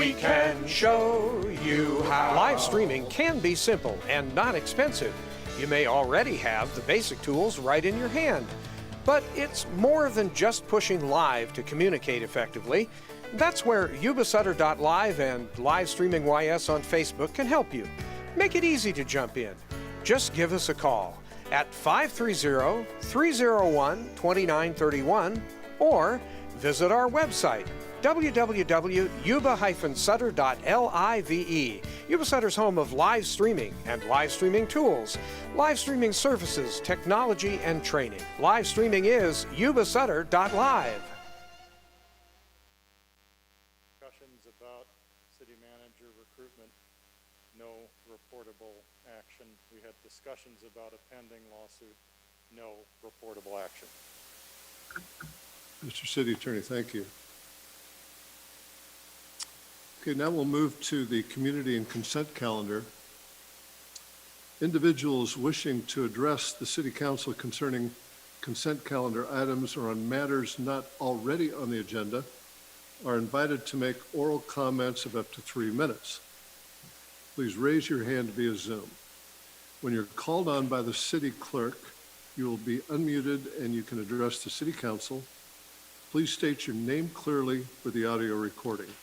We can show you how. Live streaming can be simple and not expensive. You may already have the basic tools right in your hand. But it's more than just pushing live to communicate effectively. That's where Yuba-Sutter.live and Live Streaming YS on Facebook can help you. Make it easy to jump in. Just give us a call at 530-301-2931 or visit our website, www.yuba-sutter.live. Yuba-Sutter's home of live streaming and live streaming tools, live streaming services, technology, and training. Live streaming is Yuba-Sutter.live. Discussions about city manager recruitment, no reportable action. We had discussions about a pending lawsuit, no reportable action. Mr. City Attorney, thank you. Okay, now we'll move to the community and consent calendar. Individuals wishing to address the City Council concerning consent calendar items or on matters not already on the agenda are invited to make oral comments of up to 3 minutes. Please raise your hand via Zoom. When you're called on by the City Clerk, you will be unmuted and you can address the City Council. Please state your name clearly for the audio recording.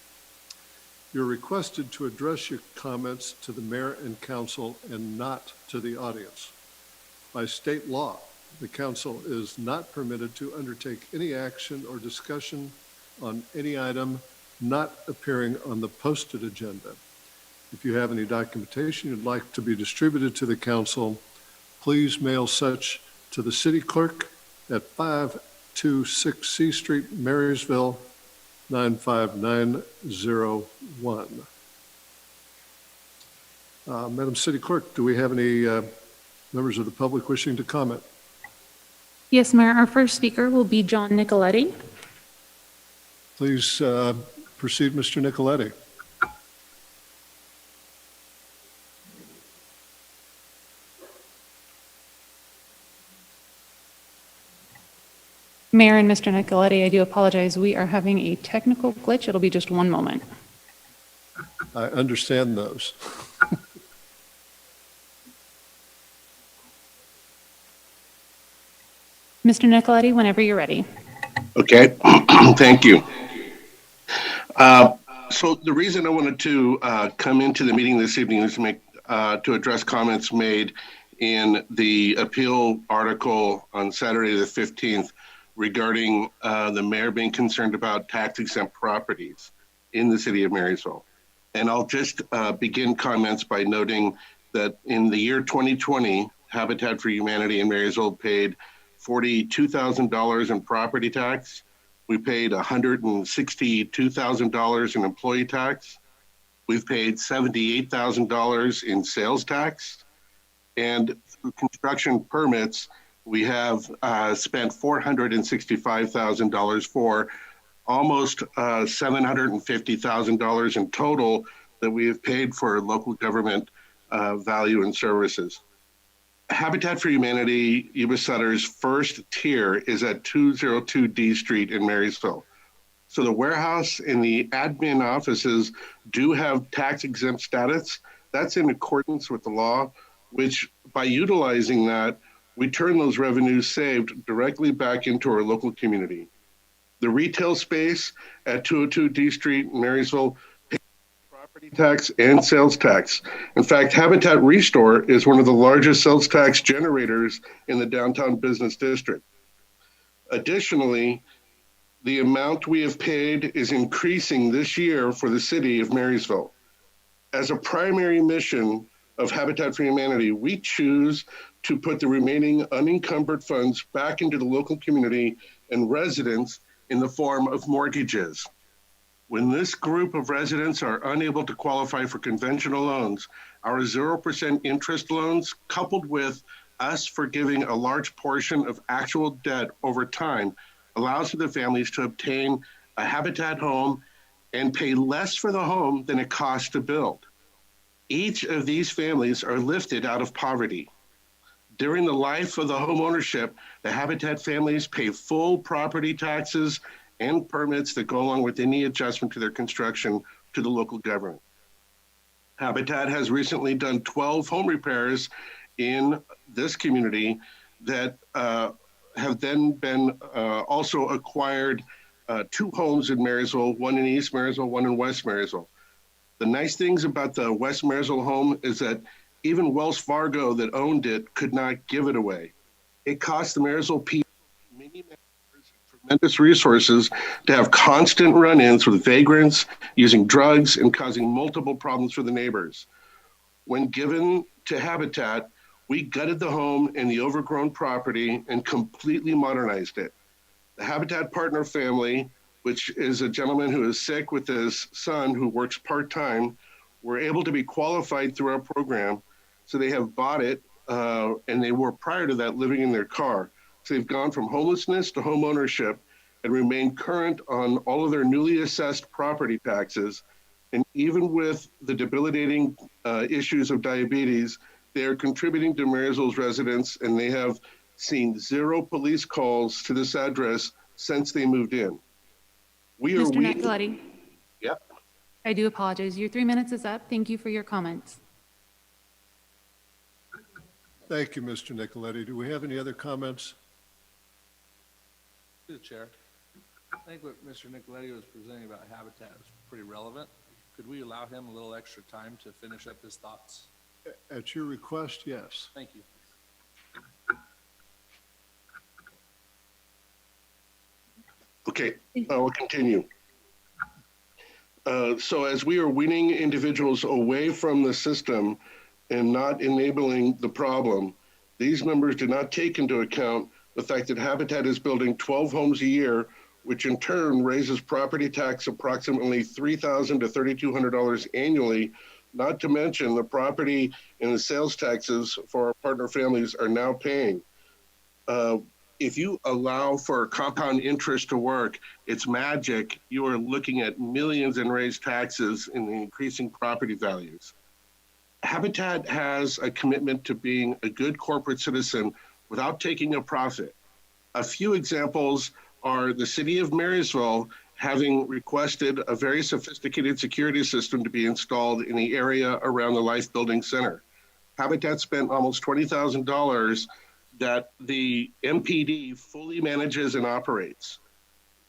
You're requested to address your comments to the Mayor and Council and not to the audience. By state law, the Council is not permitted to undertake any action or discussion on any item not appearing on the posted agenda. If you have any documentation you'd like to be distributed to the Council, please mail such to the City Clerk at 526 C Street, Marysville, 95901. Madam City Clerk, do we have any members of the public wishing to comment? Yes, Mayor. Our first speaker will be John Nicoletti. Please proceed, Mr. Nicoletti. Mayor and Mr. Nicoletti, I do apologize. We are having a technical glitch. It'll be just one moment. I understand those. Mr. Nicoletti, whenever you're ready. Okay, thank you. So the reason I wanted to come into the meeting this evening is to address comments made in the appeal article on Saturday the 15th regarding the mayor being concerned about tax-exempt properties in the city of Marysville. And I'll just begin comments by noting that in the year 2020, Habitat for Humanity in Marysville paid $42,000 in property tax. We paid $162,000 in employee tax. We've paid $78,000 in sales tax. And through construction permits, we have spent $465,000 for almost $750,000 in total that we have paid for local government value and services. Habitat for Humanity, Yuba-Sutter's first tier is at 202 D Street in Marysville. So the warehouse and the admin offices do have tax exempt status. That's in accordance with the law, which by utilizing that, we turn those revenues saved directly back into our local community. The retail space at 202 D Street in Marysville pays property tax and sales tax. In fact, Habitat Restore is one of the largest sales tax generators in the downtown business district. Additionally, the amount we have paid is increasing this year for the city of Marysville. As a primary mission of Habitat for Humanity, we choose to put the remaining unencumbered funds back into the local community and residents in the form of mortgages. When this group of residents are unable to qualify for conventional loans, our 0% interest loans, coupled with us forgiving a large portion of actual debt over time, allows for the families to obtain a Habitat home and pay less for the home than it costs to build. Each of these families are lifted out of poverty. During the life of the home ownership, the Habitat families pay full property taxes and permits that go along with any adjustment to their construction to the local government. Habitat has recently done 12 home repairs in this community that have then been also acquired 2 homes in Marysville, one in East Marysville, one in West Marysville. The nice things about the West Marysville home is that even Wells Fargo that owned it could not give it away. It cost the Marysville people many tremendous resources to have constant run-ins with vagrants, using drugs, and causing multiple problems for the neighbors. When given to Habitat, we gutted the home and the overgrown property and completely modernized it. The Habitat partner family, which is a gentleman who is sick with his son who works part-time, were able to be qualified through our program. So they have bought it, and they were prior to that living in their car. So they've gone from homelessness to home ownership and remain current on all of their newly assessed property taxes. And even with the debilitating issues of diabetes, they are contributing to Marysville's residents, and they have seen 0 police calls to this address since they moved in. Mr. Nicoletti. Yep. I do apologize. Your 3 minutes is up. Thank you for your comments. Thank you, Mr. Nicoletti. Do we have any other comments? To the chair. I think what Mr. Nicoletti was presenting about Habitat is pretty relevant. Could we allow him a little extra time to finish up his thoughts? At your request, yes. Thank you. Okay, we'll continue. So as we are weaning individuals away from the system and not enabling the problem, these numbers do not take into account the fact that Habitat is building 12 homes a year, which in turn raises property tax approximately $3,000 to $3,200 annually, not to mention the property and the sales taxes for our partner families are now paying. If you allow for compound interest to work, it's magic. You are looking at millions in raised taxes and increasing property values. Habitat has a commitment to being a good corporate citizen without taking a profit. A few examples are the city of Marysville having requested a very sophisticated security system to be installed in the area around the Life Building Center. Habitat spent almost $20,000 that the MPD fully manages and operates.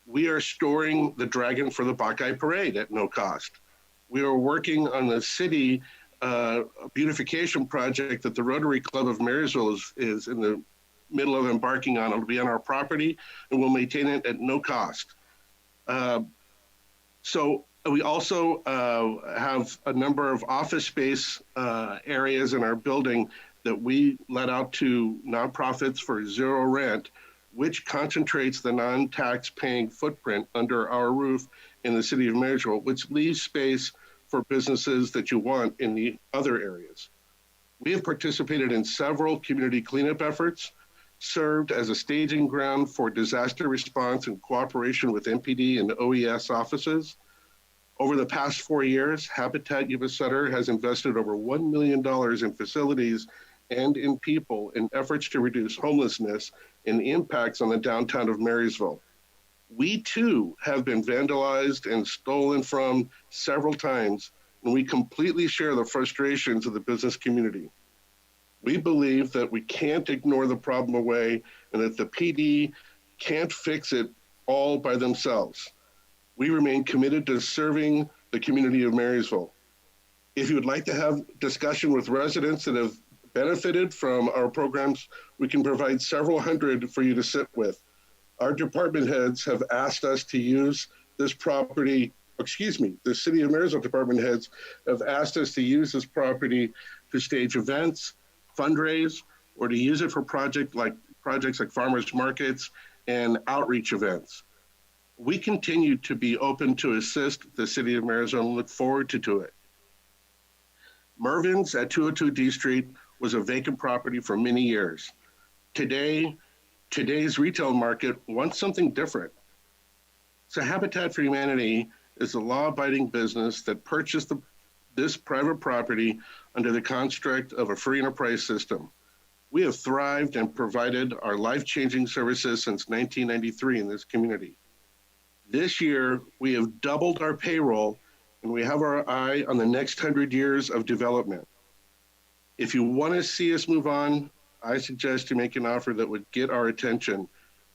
We are storing the Dragon for the Buckeye Parade at no cost. We are working on the city beautification project that the Rotary Club of Marysville is in the middle of embarking on. It'll be on our property and we'll maintain it at no cost. So we also have a number of office space areas in our building that we let out to nonprofits for 0 rent, which concentrates the non-tax paying footprint under our roof in the city of Marysville, which leaves space for businesses that you want in the other areas. We have participated in several community cleanup efforts, served as a staging ground for disaster response in cooperation with MPD and OES offices. Over the past 4 years, Habitat Yuba-Sutter has invested over $1 million in facilities and in people in efforts to reduce homelessness and the impacts on the downtown of Marysville. We too have been vandalized and stolen from several times, and we completely share the frustrations of the business community. We believe that we can't ignore the problem away and that the PD can't fix it all by themselves. We remain committed to serving the community of Marysville. If you would like to have discussion with residents that have benefited from our programs, we can provide several hundred for you to sit with. Our department heads have asked us to use this property, the city of Marysville department heads have asked us to use this property to stage events, fundraise, or to use it for projects like farmers markets and outreach events. We continue to be open to assist the city of Marysville and look forward to it. Mervin's at 202 D Street was a vacant property for many years. Today's retail market wants something different. So Habitat for Humanity is a law-abiding business that purchased this private property under the construct of a free enterprise system. We have thrived and provided our life-changing services since 1993 in this community. This year, we have doubled our payroll and we have our eye on the next 100 years of development. If you want to see us move on, I suggest you make an offer that would get our attention.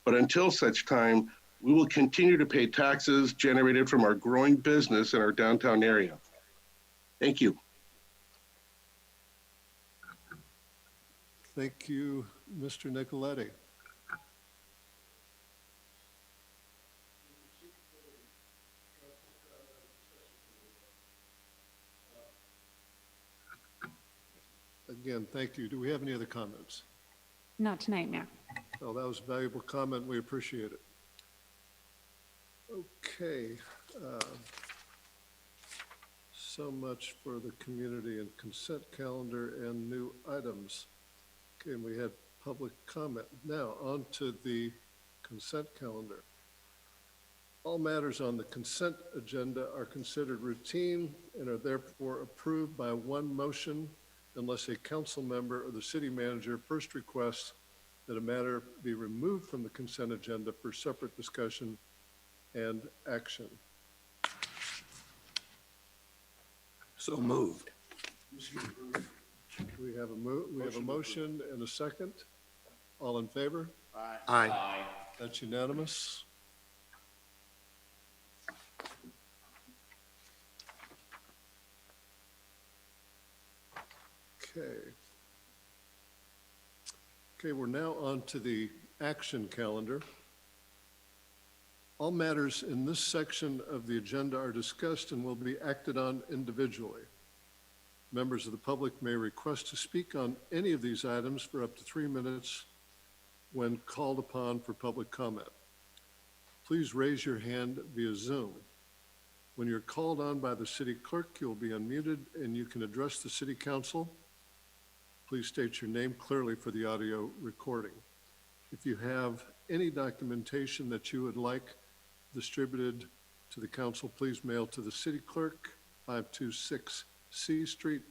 But until such time, we will continue to pay taxes generated from our growing business in our downtown area. Thank you. Thank you, Mr. Nicoletti. Again, thank you. Do we have any other comments? Not tonight, Mayor. Oh, that was a valuable comment. We appreciate it. Okay. So much for the community and consent calendar and new items. Okay, and we had public comment. Now, on to the consent calendar. All matters on the consent agenda are considered routine and are therefore approved by one motion unless a council member or the city manager first requests that a matter be removed from the consent agenda for separate discussion and action. So moved. We have a motion and a second. All in favor? Aye. That's unanimous. Okay. Okay, we're now on to the action calendar. All matters in this section of the agenda are discussed and will be acted on individually. Members of the public may request to speak on any of these items for up to 3 minutes when called upon for public comment. Please raise your hand via Zoom. When you're called on by the city clerk, you'll be unmuted and you can address the city council. Please state your name clearly for the audio recording. If you have any documentation that you would like distributed to the council, please mail to the city clerk, 526 C Street,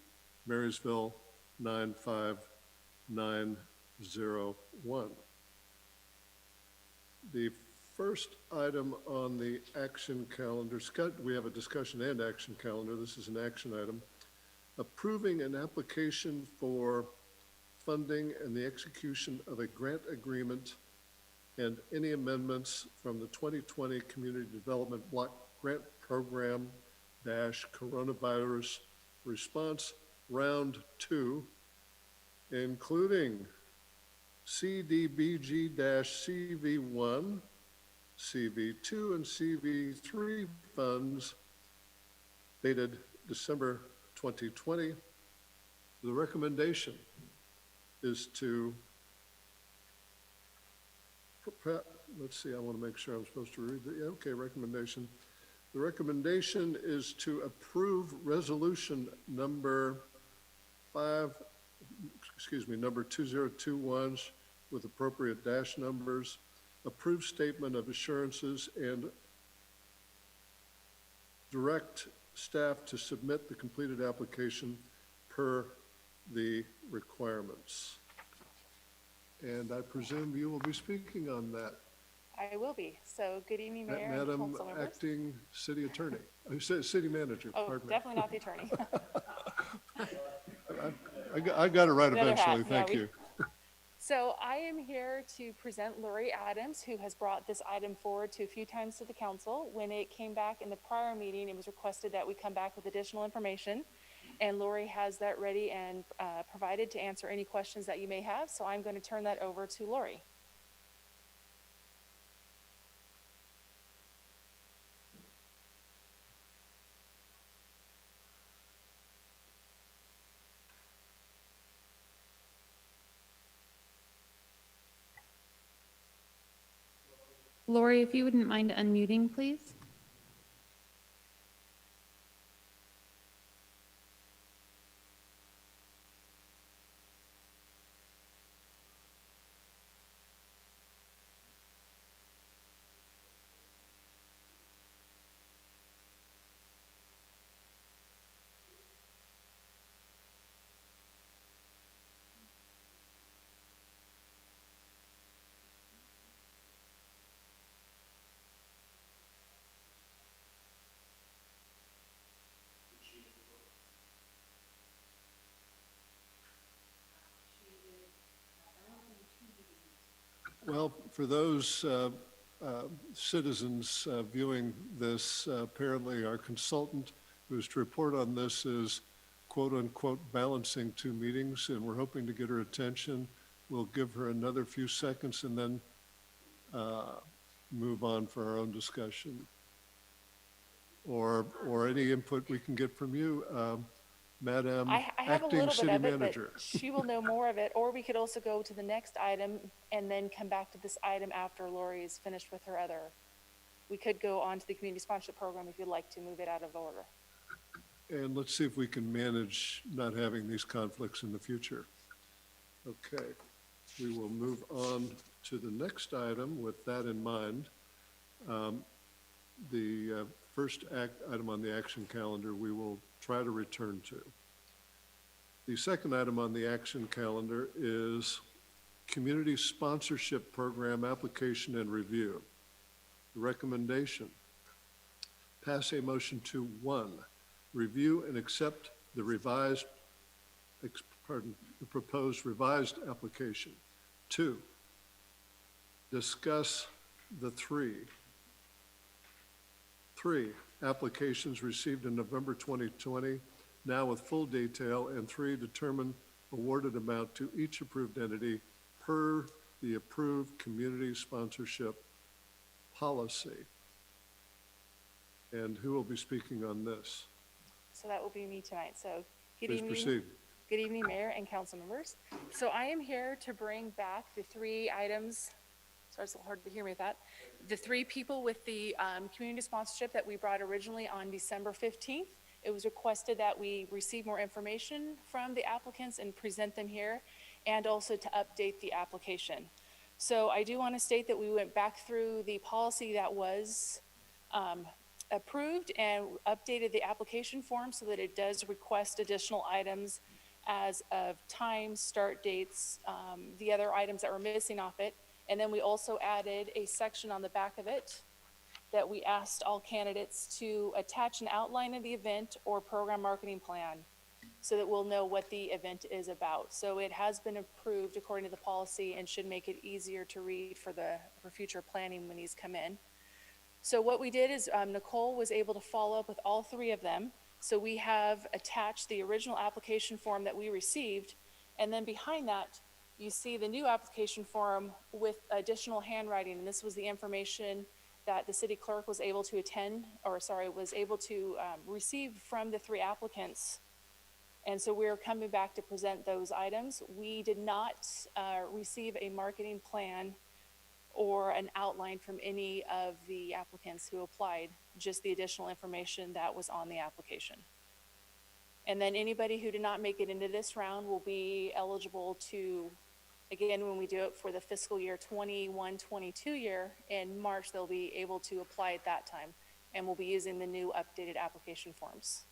Marysville, 95901. The first item on the action calendar, we have a discussion and action calendar. This is an action item. Approving an application for funding and the execution of a grant agreement and any amendments from the 2020 Community Development Block Grant Program - Coronavirus Response Round 2, including CDBG-CV1, CV2, and CV3 funds dated December 2020. The recommendation is to, let's see, I want to make sure I'm supposed to read the, okay, recommendation. The recommendation is to approve resolution number 2021 with appropriate dash numbers, approve statement of assurances, and direct staff to submit the completed application per the requirements. And I presume you will be speaking on that. I will be. So good evening, Mayor and Madam council members. Acting City Attorney, City Manager, Oh, pardon me. definitely not the attorney. I got it right The other eventually, hat. thank Yeah, you. So I am here to present Lori Adams, who has brought this item forward to a few times to the council. When it came back in the prior meeting, it was requested that we come back with additional information. And Lori has that ready and provided to answer any questions that you may have. So I'm going to turn that over to Lori. Lori, if you wouldn't mind unmuting, please. Well, for those citizens viewing this, apparently our consultant who's to report on this is quote-unquote balancing two meetings, and we're hoping to get her attention. We'll give her another few seconds and then move on for our own discussion. Or any input we can get from you, Madam I have a Acting little City bit of it, Manager. but she will know more of it, or we could also go to the next item and then come back to this item after Lori is finished with her other. We could go on to the community sponsorship program if you'd like to move it out of order. And let's see if we can manage not having these conflicts in the future. Okay, we will move on to the next item with that in mind. The first item on the action calendar we will try to return to. The second item on the action calendar is Community Sponsorship Program Application and Review. The recommendation, pass a motion to 1, review and accept the proposed revised application. 2, discuss the 3 applications received in November 2020, now with full detail, and 3, determine awarded amount to each approved entity per the approved community sponsorship policy. And who will be speaking on this? So that will be me tonight. So good Please evening. proceed. Good evening, Mayor and council members. So I am here to bring back the 3 items. Sorry, it's a little hard to hear me with that. The 3 people with the community sponsorship that we brought originally on December 15th. It was requested that we receive more information from the applicants and present them here, and also to update the application. So I do want to state that we went back through the policy that was approved and updated the application form so that it does request additional items as of times, start dates, the other items that were missing off it. And then we also added a section on the back of it that we asked all candidates to attach an outline of the event or program marketing plan so that we'll know what the event is about. So it has been approved according to the policy and should make it easier to read for future planning when these come in. So what we did is Nicole was able to follow up with all 3 of them. So we have attached the original application form that we received, and then behind that, you see the new application form with additional handwriting, and this was the information that the city clerk was able to receive from the 3 applicants. And so we're coming back to present those items. We did not receive a marketing plan or an outline from any of the applicants who applied, just the additional information that was on the application. And then anybody who did not make it into this round will be eligible to, again, when we do it for the fiscal year 21-22 year in March, they'll be able to apply at that time, and we'll be using the new updated application forms.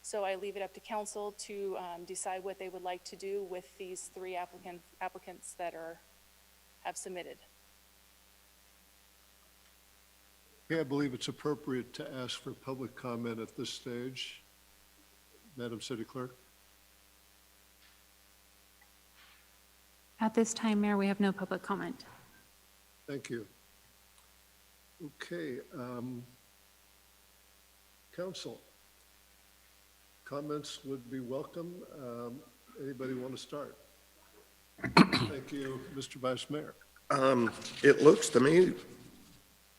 So I leave it up to council to decide what they would like to do with these 3 applicants that have submitted. Okay, I believe it's appropriate to ask for public comment at this stage. Madam City Clerk? At this time, Mayor, we have no public comment. Thank you. Okay, council, comments would be welcome. Anybody want to start? Thank you, Mr. Vice Mayor. It looks to me,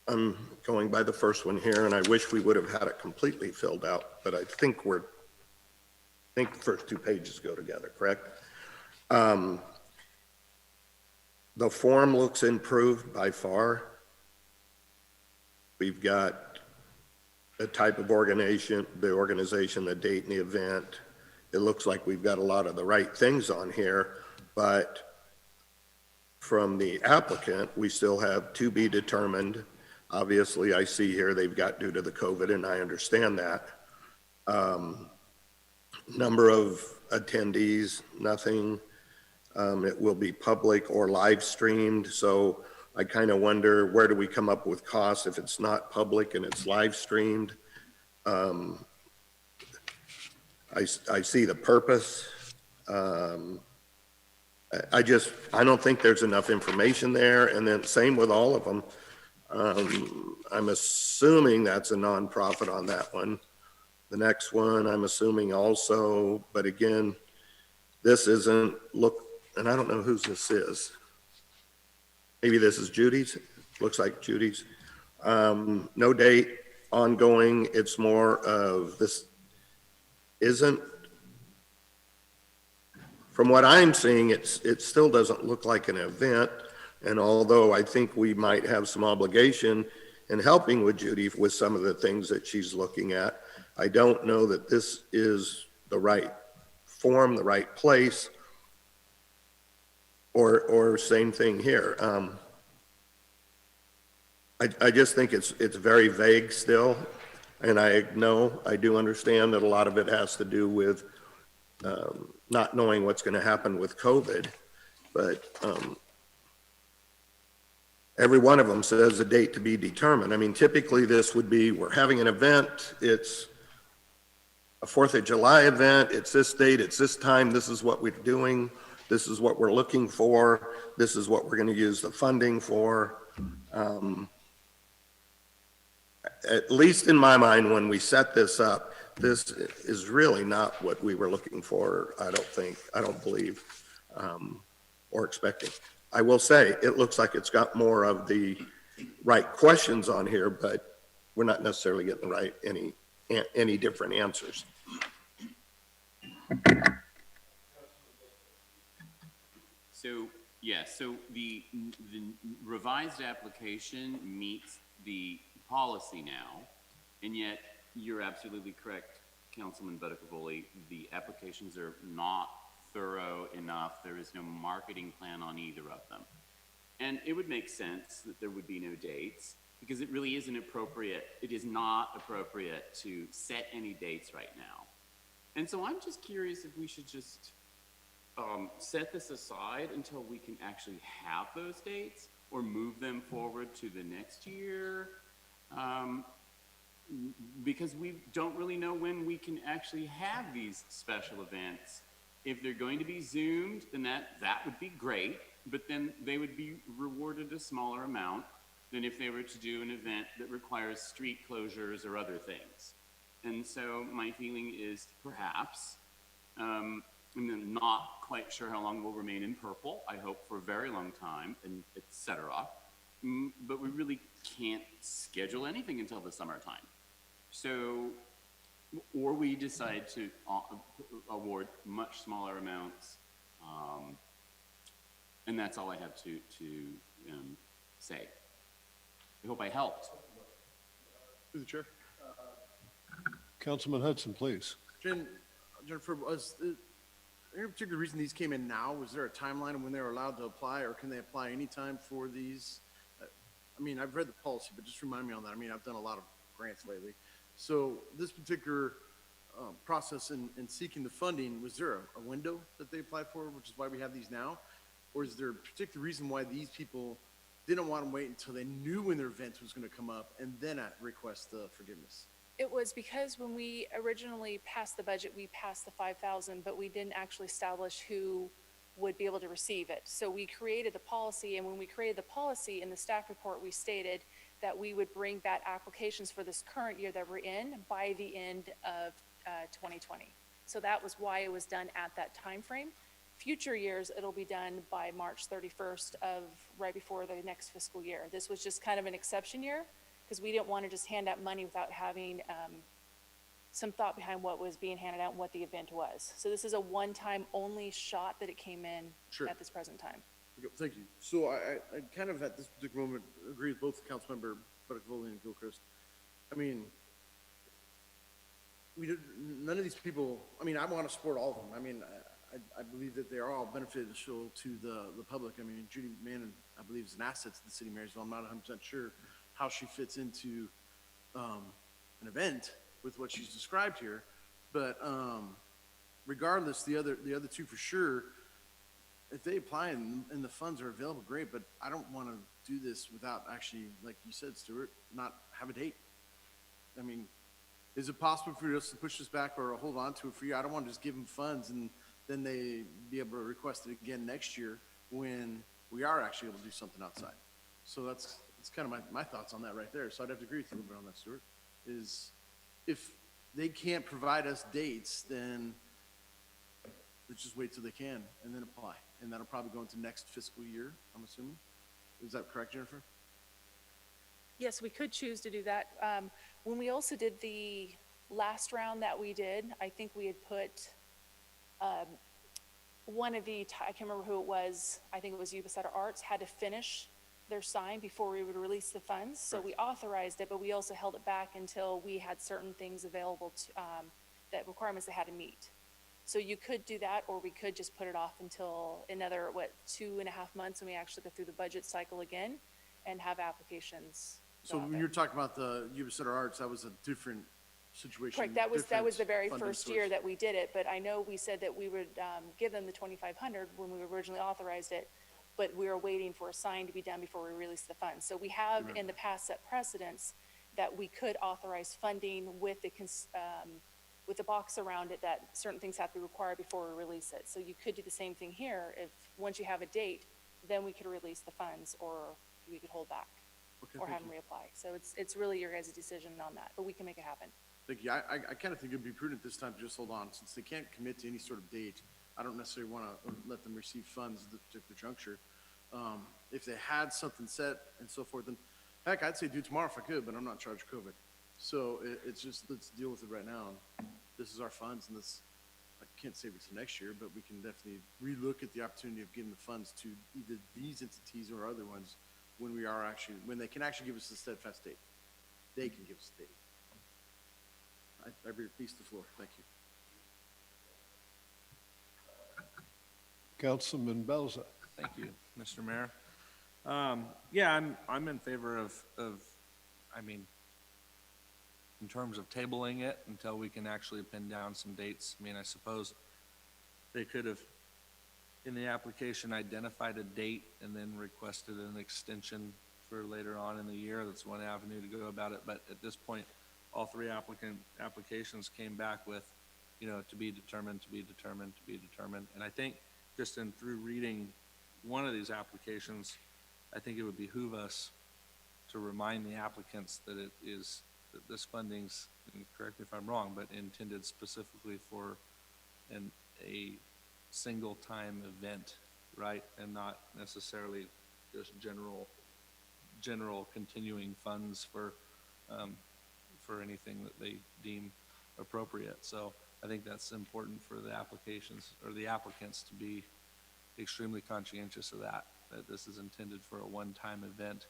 I'm going by the first one here, and I wish we would have had it completely filled out, but I think the first 2 pages go together, correct? The form looks improved by far. We've got the type of organization, the date and the event. It looks like we've got a lot of the right things on here, but from the applicant, we still have to be determined. Obviously, I see here they've got due to the COVID, and I understand that. Number of attendees, nothing. It will be public or live streamed. So I kind of wonder, where do we come up with costs if it's not public and it's live streamed? I see the purpose. I don't think there's enough information there, and then same with all of them. I'm assuming that's a nonprofit on that one. The next one, I'm assuming also, but again, this isn't, and I don't know whose this is. Maybe this is Judy's, looks like Judy's. No date, ongoing, it's more of this isn't, from what I'm seeing, it still doesn't look like an event. And although I think we might have some obligation in helping with Judy with some of the things that she's looking at, I don't know that this is the right form, the right place, or same thing here. I just think it's very vague still. And I do understand that a lot of it has to do with not knowing what's going to happen with COVID, but every one of them says a date to be determined. I mean, typically this would be, we're having an event, it's a 4th of July event, it's this date, it's this time, this is what we're doing, this is what we're looking for, this is what we're going to use the funding for. At least in my mind, when we set this up, this is really not what we were looking for, I don't believe, or expecting. I will say, it looks like it's got more of the right questions on here, but we're not necessarily getting the right, any different answers. So, yeah, so the revised application meets the policy now, and yet you're absolutely correct, Councilman Buttercavoli, the applications are not thorough enough. There is no marketing plan on either of them. And it would make sense that there would be no dates, because it really isn't appropriate. It is not appropriate to set any dates right now. And so I'm just curious if we should just set this aside until we can actually have those dates, or move them forward to the next year. Because we don't really know when we can actually have these special events. If they're going to be Zoomed, then that would be great, but then they would be rewarded a smaller amount than if they were to do an event that requires street closures or other things. And so my feeling is perhaps, I'm not quite sure how long we'll remain in purple. I hope for a very long time, and et cetera. But we really can't schedule anything until the summertime. So, or we decide to award much smaller amounts. And that's all I have to say. I hope I helped. Through the chair. Councilman Hudson, please. Jennifer, was any particular reason these came in now? Was there a timeline of when they were allowed to apply, or can they apply anytime for these? I mean, I've read the policy, but just remind me on that. I mean, I've done a lot of grants lately. So this particular process in seeking the funding, was there a window that they applied for, which is why we have these now? Or is there a particular reason why these people didn't want to wait until they knew when their event was going to come up and then request the forgiveness? It was because when we originally passed the budget, we passed the 5,000, but we didn't actually establish who would be able to receive it. So we created the policy, and when we created the policy in the staff report, we stated that we would bring back applications for this current year that we're in by the end of 2020. So that was why it was done at that time frame. Future years, it'll be done by March 31st of right before the next fiscal year. This was just kind of an exception year, because we didn't want to just hand out money without having some thought behind what was being handed out and what the event was. So this is a one-time only shot that it came in at this present time. Okay, thank you. So I kind of at this particular moment agree with both Councilmember Buttercavoli and Gilchrist. I mean, none of these people, I mean, I want to support all of them. I mean, I believe that they are all beneficial to the public. I mean, Judy Mannon, I believe, is an asset to the city of Marysville. I'm not 100% sure how she fits into an event with what she's described here, but regardless, the other two for sure, if they apply and the funds are available, great, but I don't want to do this without actually, like you said, Stuart, not have a date. I mean, is it possible for us to push this back or hold on to it for you? I don't want to just give them funds and then they be able to request it again next year when we are actually able to do something outside. So that's kind of my thoughts on that right there. So I'd have to agree with you a little bit on that, Stuart, is if they can't provide us dates, then let's just wait till they can and then apply. And that'll probably go into next fiscal year, I'm assuming. Is that correct, Jennifer? Yes, we could choose to do that. When we also did the last round that we did, I think we had put one of the, I can't remember who it was, I think it was Yuba-Sutter Arts, had to finish their sign before we would release the funds. So we authorized it, but we also held it back until we had certain things available to, that requirements they had to meet. So you could do that, or we could just put it off until another, 2.5 months when we actually go through the budget cycle again and have applications. So when you're talking about the Yuba-Sutter Arts, that was a different situation. Correct, that was the very funding first year source. that we did it, but I know we said that we would give them the 2,500 when we originally authorized it, but we were waiting for a sign to be done before we released the funds. So we have in the past set precedents that we could authorize funding with the box around it, that certain things have to be required before we release it. So you could do the same thing here. If, once you have a date, then we could release the funds, or we could hold back. Okay, Or thank have them you. reapply. So it's really your guys' decision on that, but we can make it happen. Thank you. I kind of think it'd be prudent this time to just hold on. Since they can't commit to any sort of date, I don't necessarily want to let them receive funds at this particular juncture. If they had something set and so forth, then heck, I'd say do tomorrow if I could, but I'm not charged COVID. So it's just, let's deal with it right now. This is our funds, and this, I can't save it to next year, but we can definitely relook at the opportunity of getting the funds to either these entities or other ones when we are actually, when they can actually give us a steadfast date. They can give us a date. I release the floor. Thank you. Councilman Belza. Thank you, Mr. Mayor. Yeah, I'm in favor of, I mean, in terms of tabling it until we can actually pin down some dates. I mean, I suppose they could have, in the application, identified a date and then requested an extension for later on in the year. That's one avenue to go about it. But at this point, all three applications came back with, to be determined, to be determined, to be determined. And I think just through reading one of these applications, I think it would behoove us to remind the applicants that that this funding's, and correct me if I'm wrong, but intended specifically for a single time event, right? And not necessarily just general continuing funds for anything that they deem appropriate. So I think that's important for the applications or the applicants to be extremely conscientious of that this is intended for a one-time event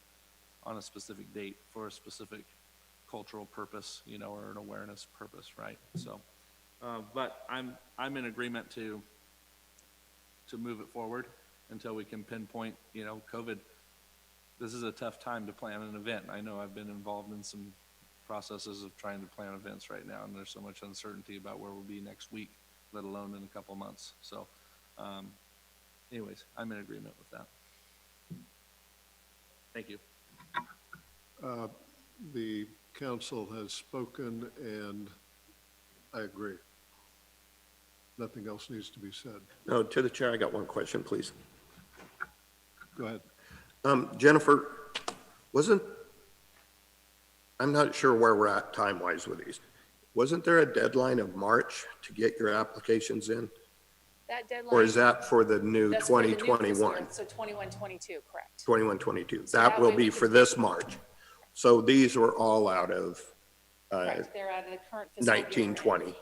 on a specific date for a specific cultural purpose, or an awareness purpose, right? So, but I'm in agreement to move it forward until we can pinpoint, COVID. This is a tough time to plan an event. I know I've been involved in some processes of trying to plan events right now, and there's so much uncertainty about where we'll be next week, let alone in a couple months. So, anyways, I'm in agreement with that. Thank you. The council has spoken, and I agree. Nothing else needs to be said. No, to the chair, I got one question, please. Go ahead. Jennifer, I'm not sure where we're at time-wise with these. Wasn't there a deadline of March to get your applications in? That deadline. Or is that for the new That's for the new 2021? fiscal year, So 21-22, correct. 21-22. So That that will way we be can for this March. So these were all out of Correct, they're out of the current fiscal year. 1920,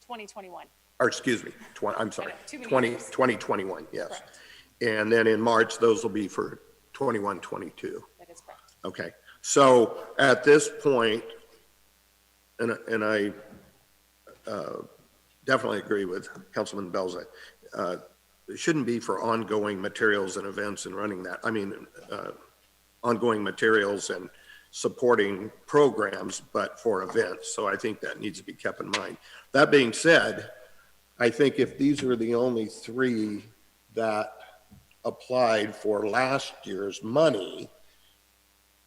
2021. or excuse me, I'm sorry, Too many 2021, yes. Correct. And then in March, those will be for 21-22. That is correct. Okay, so at this point, and I definitely agree with Councilman Belza, it shouldn't be for ongoing materials and events and running that. I mean, ongoing materials and supporting programs, but for events. So I think that needs to be kept in mind. That being said, I think if these are the only three that applied for last year's money,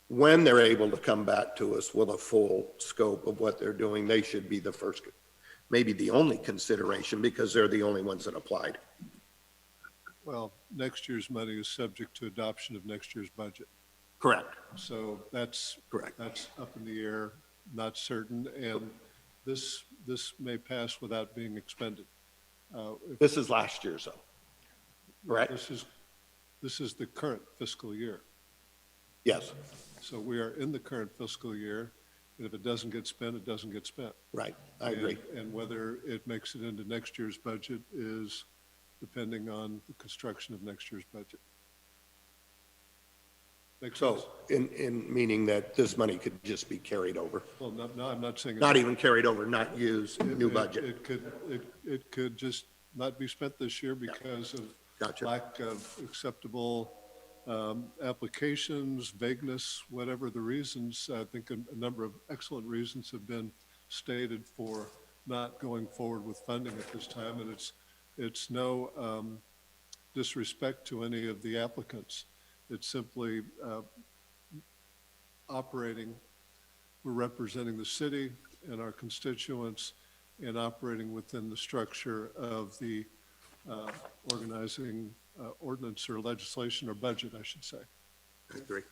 when they're able to come back to us with a full scope of what they're doing, they should be the first maybe the only consideration because they're the only ones that applied. Well, next year's money is subject to adoption of next year's budget. Correct. So that's Correct. That's up in the air, not certain, and this may pass without being expended. This is last year's though, correct? This is the current fiscal year. Yes, So we are in the current fiscal year, and if it doesn't get spent, it doesn't get spent. right. I agree. And whether it makes it into next year's budget is depending on the construction of next year's budget. Makes sense? So in meaning that this money could just be carried over, Well, no, I'm not saying. not even carried over, not used, new budget. It could just not be spent this year because of Gotcha. lack of acceptable applications, vagueness, whatever the reasons. I think a number of excellent reasons have been stated for not going forward with funding at this time, and it's no disrespect to any of the applicants. It's simply operating, we're representing the city and our constituents and operating within the structure of the organizing ordinance or legislation or budget, I should say. I agree.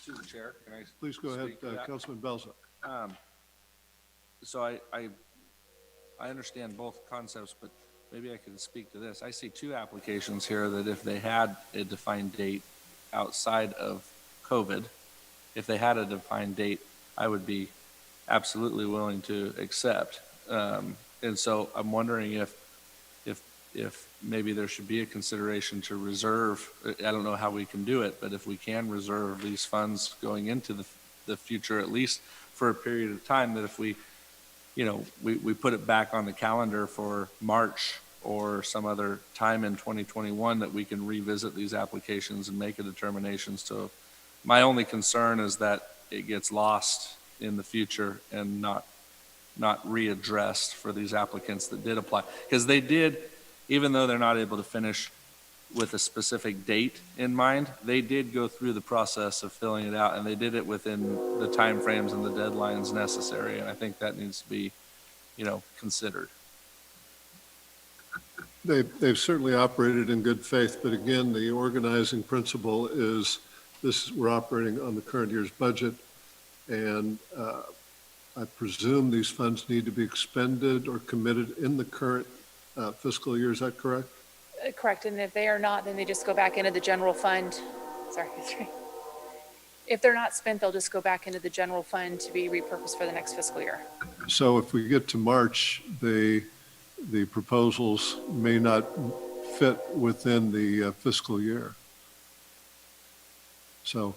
To the chair, can I? Please go ahead, speak to that? Councilman Belzak. So I understand both concepts, but maybe I could speak to this. I see two applications here that if they had a defined date outside of COVID, if they had a defined date, I would be absolutely willing to accept. And so I'm wondering if maybe there should be a consideration to reserve, I don't know how we can do it, but if we can reserve these funds going into the future, at least for a period of time, that if we put it back on the calendar for March or some other time in 2021, that we can revisit these applications and make a determination. So my only concern is that it gets lost in the future and not readdressed for these applicants that did apply. Because they did, even though they're not able to finish with a specific date in mind, they did go through the process of filling it out, and they did it within the timeframes and the deadlines necessary. And I think that needs to be, considered. They've certainly operated in good faith, but again, the organizing principle is we're operating on the current year's budget, and I presume these funds need to be expended or committed in the current fiscal year. Is that correct? Correct, and if they are not, then they just go back into the general fund. Sorry. If they're not spent, they'll just go back into the general fund to be repurposed for the next fiscal year. So if we get to March, the proposals may not fit within the fiscal year. So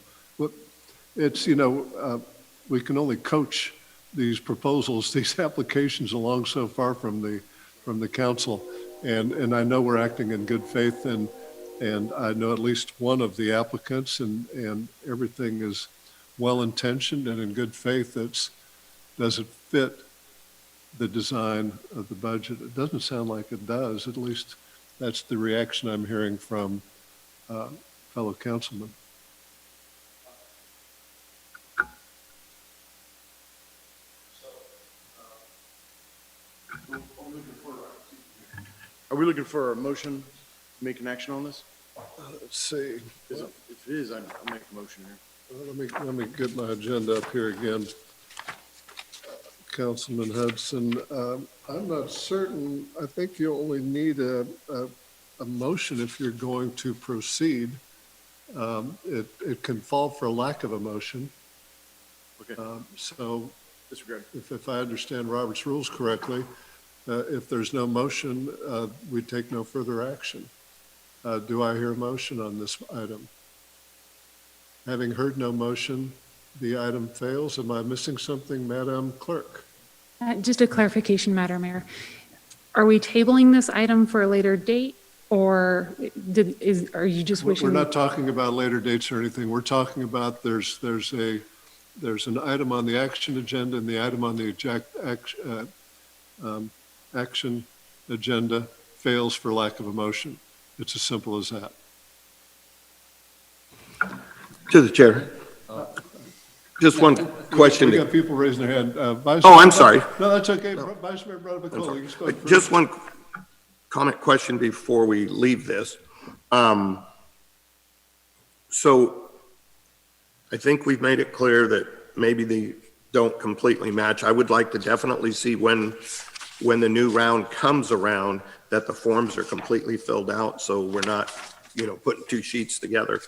it's, we can only coach these proposals, these applications along so far from the council. And I know we're acting in good faith, and I know at least one of the applicants, and everything is well-intentioned and in good faith. Does it fit the design of the budget? It doesn't sound like it does. At least that's the reaction I'm hearing from fellow councilmen. Are we looking for a motion to make an action on this? Let's see. If it is, I'll make a motion here. Let me get my agenda up here again. Councilman Hudson, I'm not certain. I think you only need a motion if you're going to proceed. It can fall for lack of a motion. Okay. So Disregard. if I understand Robert's rules correctly, if there's no motion, we take no further action. Do I hear a motion on this item? Having heard no motion, the item fails. Am I missing something, Madam Clerk? Just a clarification, Madam Mayor. Are we tabling this item for a later date, or are you just wishing? We're not talking about later dates or anything. We're talking about there's an item on the action agenda, and the item on the action agenda fails for lack of a motion. It's as simple as that. To the chair. Just one question. We got people raising their hand. Vice Oh, Mayor- I'm sorry. No, that's okay. Vice Mayor Brother, you spoke first. Just one comment question before we leave this. So I think we've made it clear that maybe they don't completely match. I would like to definitely see when the new round comes around that the forms are completely filled out, so we're not, putting two sheets together.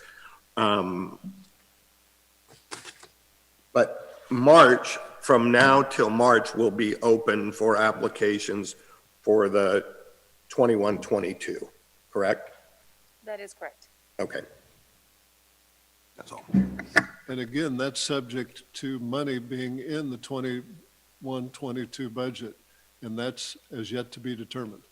But March, from now till March, will be open for applications for the 21-22, correct? That is correct. Okay. That's all. And again, that's subject to money being in the 21-22 budget, and that's as yet to be determined.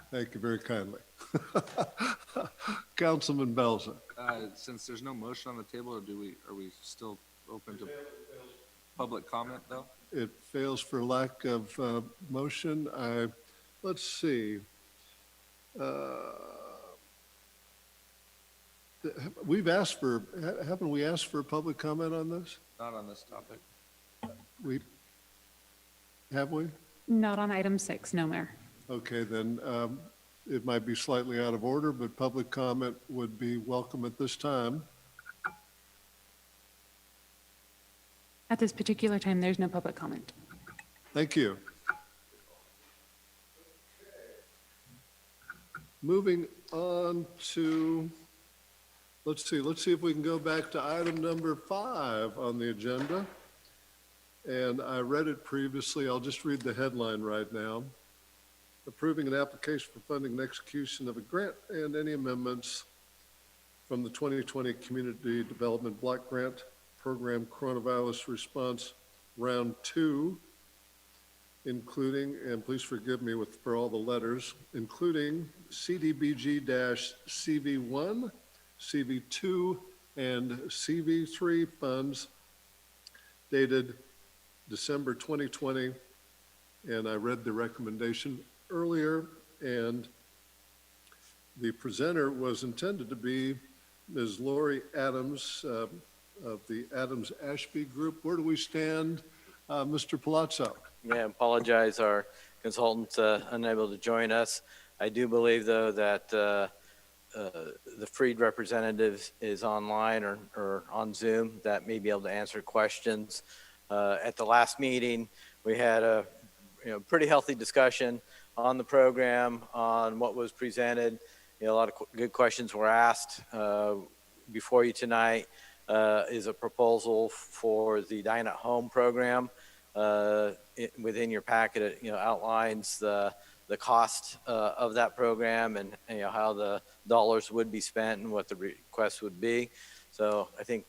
Thank you very kindly. Councilman Belza. Since there's no motion on the table, or are we still open to public comment though? It fails for lack of motion. Let's see. Haven't we asked for public comment on this? Not on this topic. Have we? Not on item 6, no, Mayor. Okay, then it might be slightly out of order, but public comment would be welcome at this time. At this particular time, there's no public comment. Thank you. Moving on to, let's see if we can go back to item number 5 on the agenda. And I read it previously. I'll just read the headline right now. Approving an application for funding and execution of a grant and any amendments from the 2020 Community Development Block Grant Program Coronavirus Response Round 2, including, and please forgive me for all the letters, including CDBG-CV1, CV2, and CV3 funds dated December 2020. And I read the recommendation earlier, and the presenter was intended to be Ms. Lori Adams of the Adams Ashby Group. Where do we stand, Mr. Palazzo? Yeah, apologize, our consultant's unable to join us. I do believe, though, that the freed representative is online or on Zoom that may be able to answer questions. At the last meeting, we had a pretty healthy discussion on the program, on what was presented. A lot of good questions were asked. Before you tonight is a proposal for the Dine at Home program. Within your packet, it outlines the cost of that program and how the dollars would be spent and what the request would be. So I think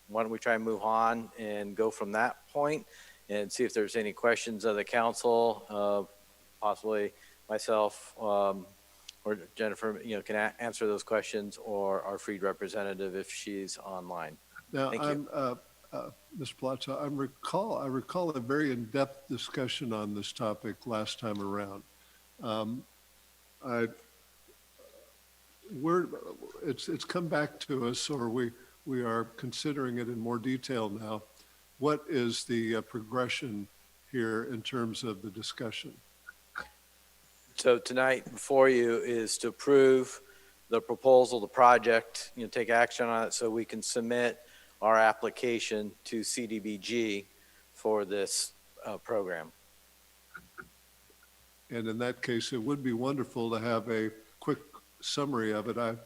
why don't we try and move on and go from that point and see if there's any questions of the council, possibly myself or Jennifer, can answer those questions, or our freed representative if she's online. Now, Thank you. Mr. Palazzo, I recall a very in-depth discussion on this topic last time around. It's come back to us, or we are considering it in more detail now. What is the progression here in terms of the discussion? So tonight before you is to approve the proposal, the project, take action on it so we can submit our application to CDBG for this program. And in that case, it would be wonderful to have a quick summary of it. I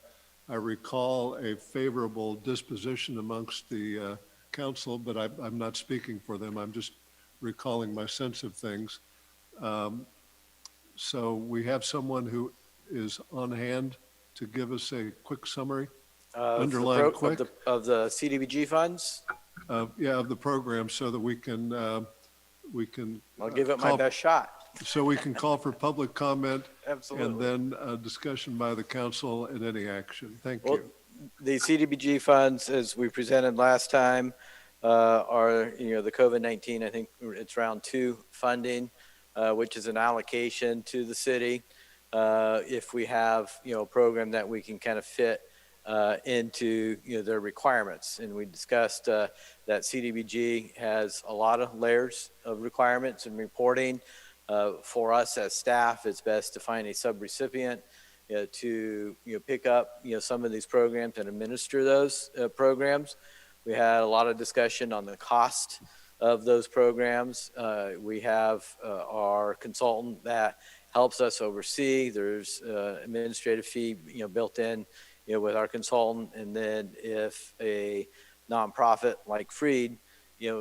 recall a favorable disposition amongst the council, but I'm not speaking for them. I'm just recalling my sense of things. So we have someone who is on hand to give us a quick summary. Underline quick. Of the CDBG funds? Yeah, of the program, so that we can I'll give it my best shot. So we can call for public comment. Absolutely. And then a discussion by the council and any action. Thank you. The CDBG funds, as we presented last time, are, the COVID-19, I think it's round 2 funding, which is an allocation to the city if we have, a program that we can kind of fit into, their requirements. And we discussed that CDBG has a lot of layers of requirements and reporting. For us as staff, it's best to find a subrecipient to pick up some of these programs and administer those programs. We had a lot of discussion on the cost of those programs. We have our consultant that helps us oversee. There's administrative fee built in with our consultant, and then if a nonprofit like Freed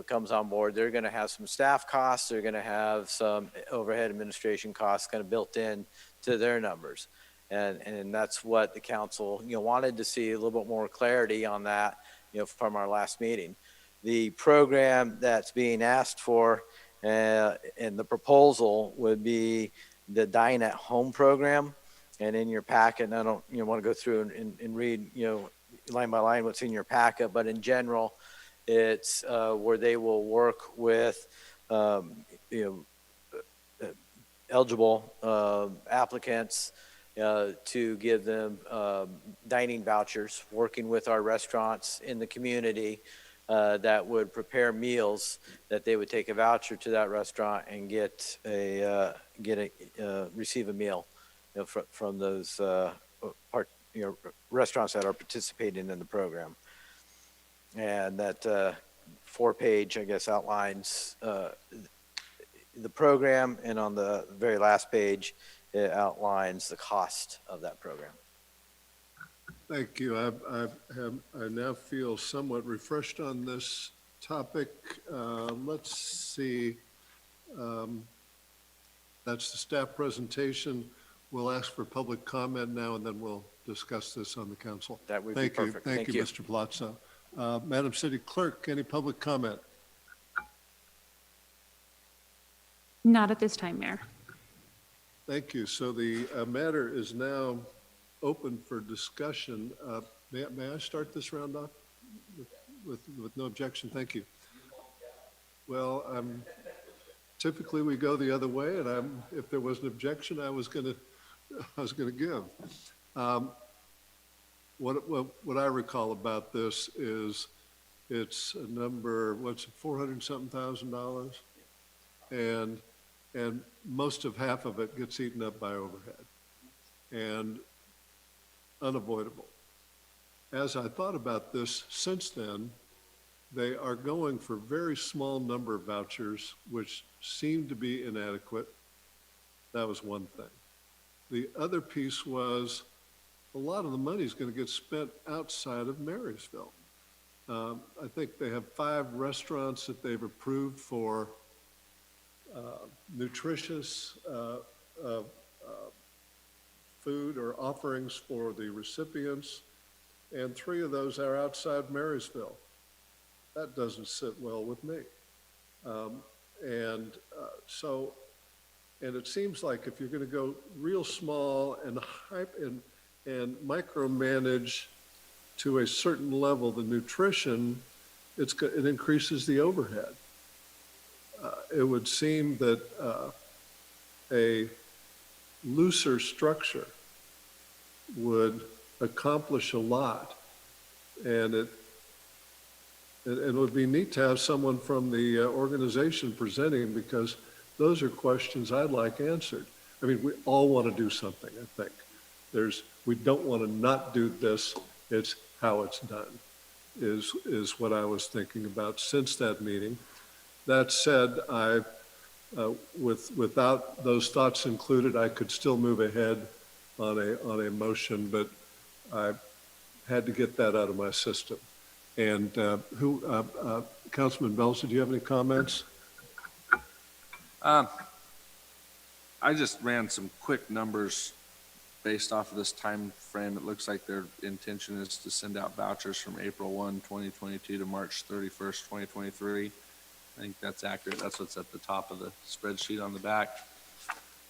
comes on board, they're going to have some staff costs. They're going to have some overhead administration costs kind of built in to their numbers. And that's what the council, wanted to see a little bit more clarity on that, from our last meeting. The program that's being asked for and the proposal would be the Dine at Home program. And in your packet, and I don't want to go through and read, line by line what's in your packet, but in general, it's where they will work with, eligible applicants to give them dining vouchers, working with our restaurants in the community that would prepare meals that they would take a voucher to that restaurant and receive a meal from those restaurants that are participating in the program. And that 4-page, I guess, outlines the program, and on the very last page, it outlines the cost of that program. Thank you. I now feel somewhat refreshed on this topic. Let's see. That's the staff presentation. We'll ask for public comment now, and then we'll discuss this on the council. That would be perfect. Thank you, Mr. Palazzo. Madam City Clerk, any public comment? Not at this time, Mayor. Thank you. So the matter is now open for discussion. May I start this round off with no objection? Thank you. Well, typically we go the other way, and if there was an objection, I was going to give. What I recall about this is it's a number, what's it, $400-something thousand, and most of half of it gets eaten up by overhead and unavoidable. As I thought about this since then, they are going for very small number of vouchers, which seem to be inadequate. That was one thing. The other piece was a lot of the money is going to get spent outside of Marysville. I think they have 5 restaurants that they've approved for nutritious food or offerings for the recipients, and 3 of those are outside Marysville. That doesn't sit well with me. And it seems like if you're going to go real small and micromanage to a certain level the nutrition, it increases the overhead. It would seem that a looser structure would accomplish a lot, and it would be neat to have someone from the organization presenting, because those are questions I'd like answered. I mean, we all want to do something, I think. We don't want to not do this. It's how it's done is what I was thinking about since that meeting. That said, without those thoughts included, I could still move ahead on a motion, but I had to get that out of my system. And Councilman Belzer, do you have any comments? I just ran some quick numbers based off of this time frame. It looks like their intention is to send out vouchers from April 1, 2022 to March 31st, 2023. I think that's accurate. That's what's at the top of the spreadsheet on the back.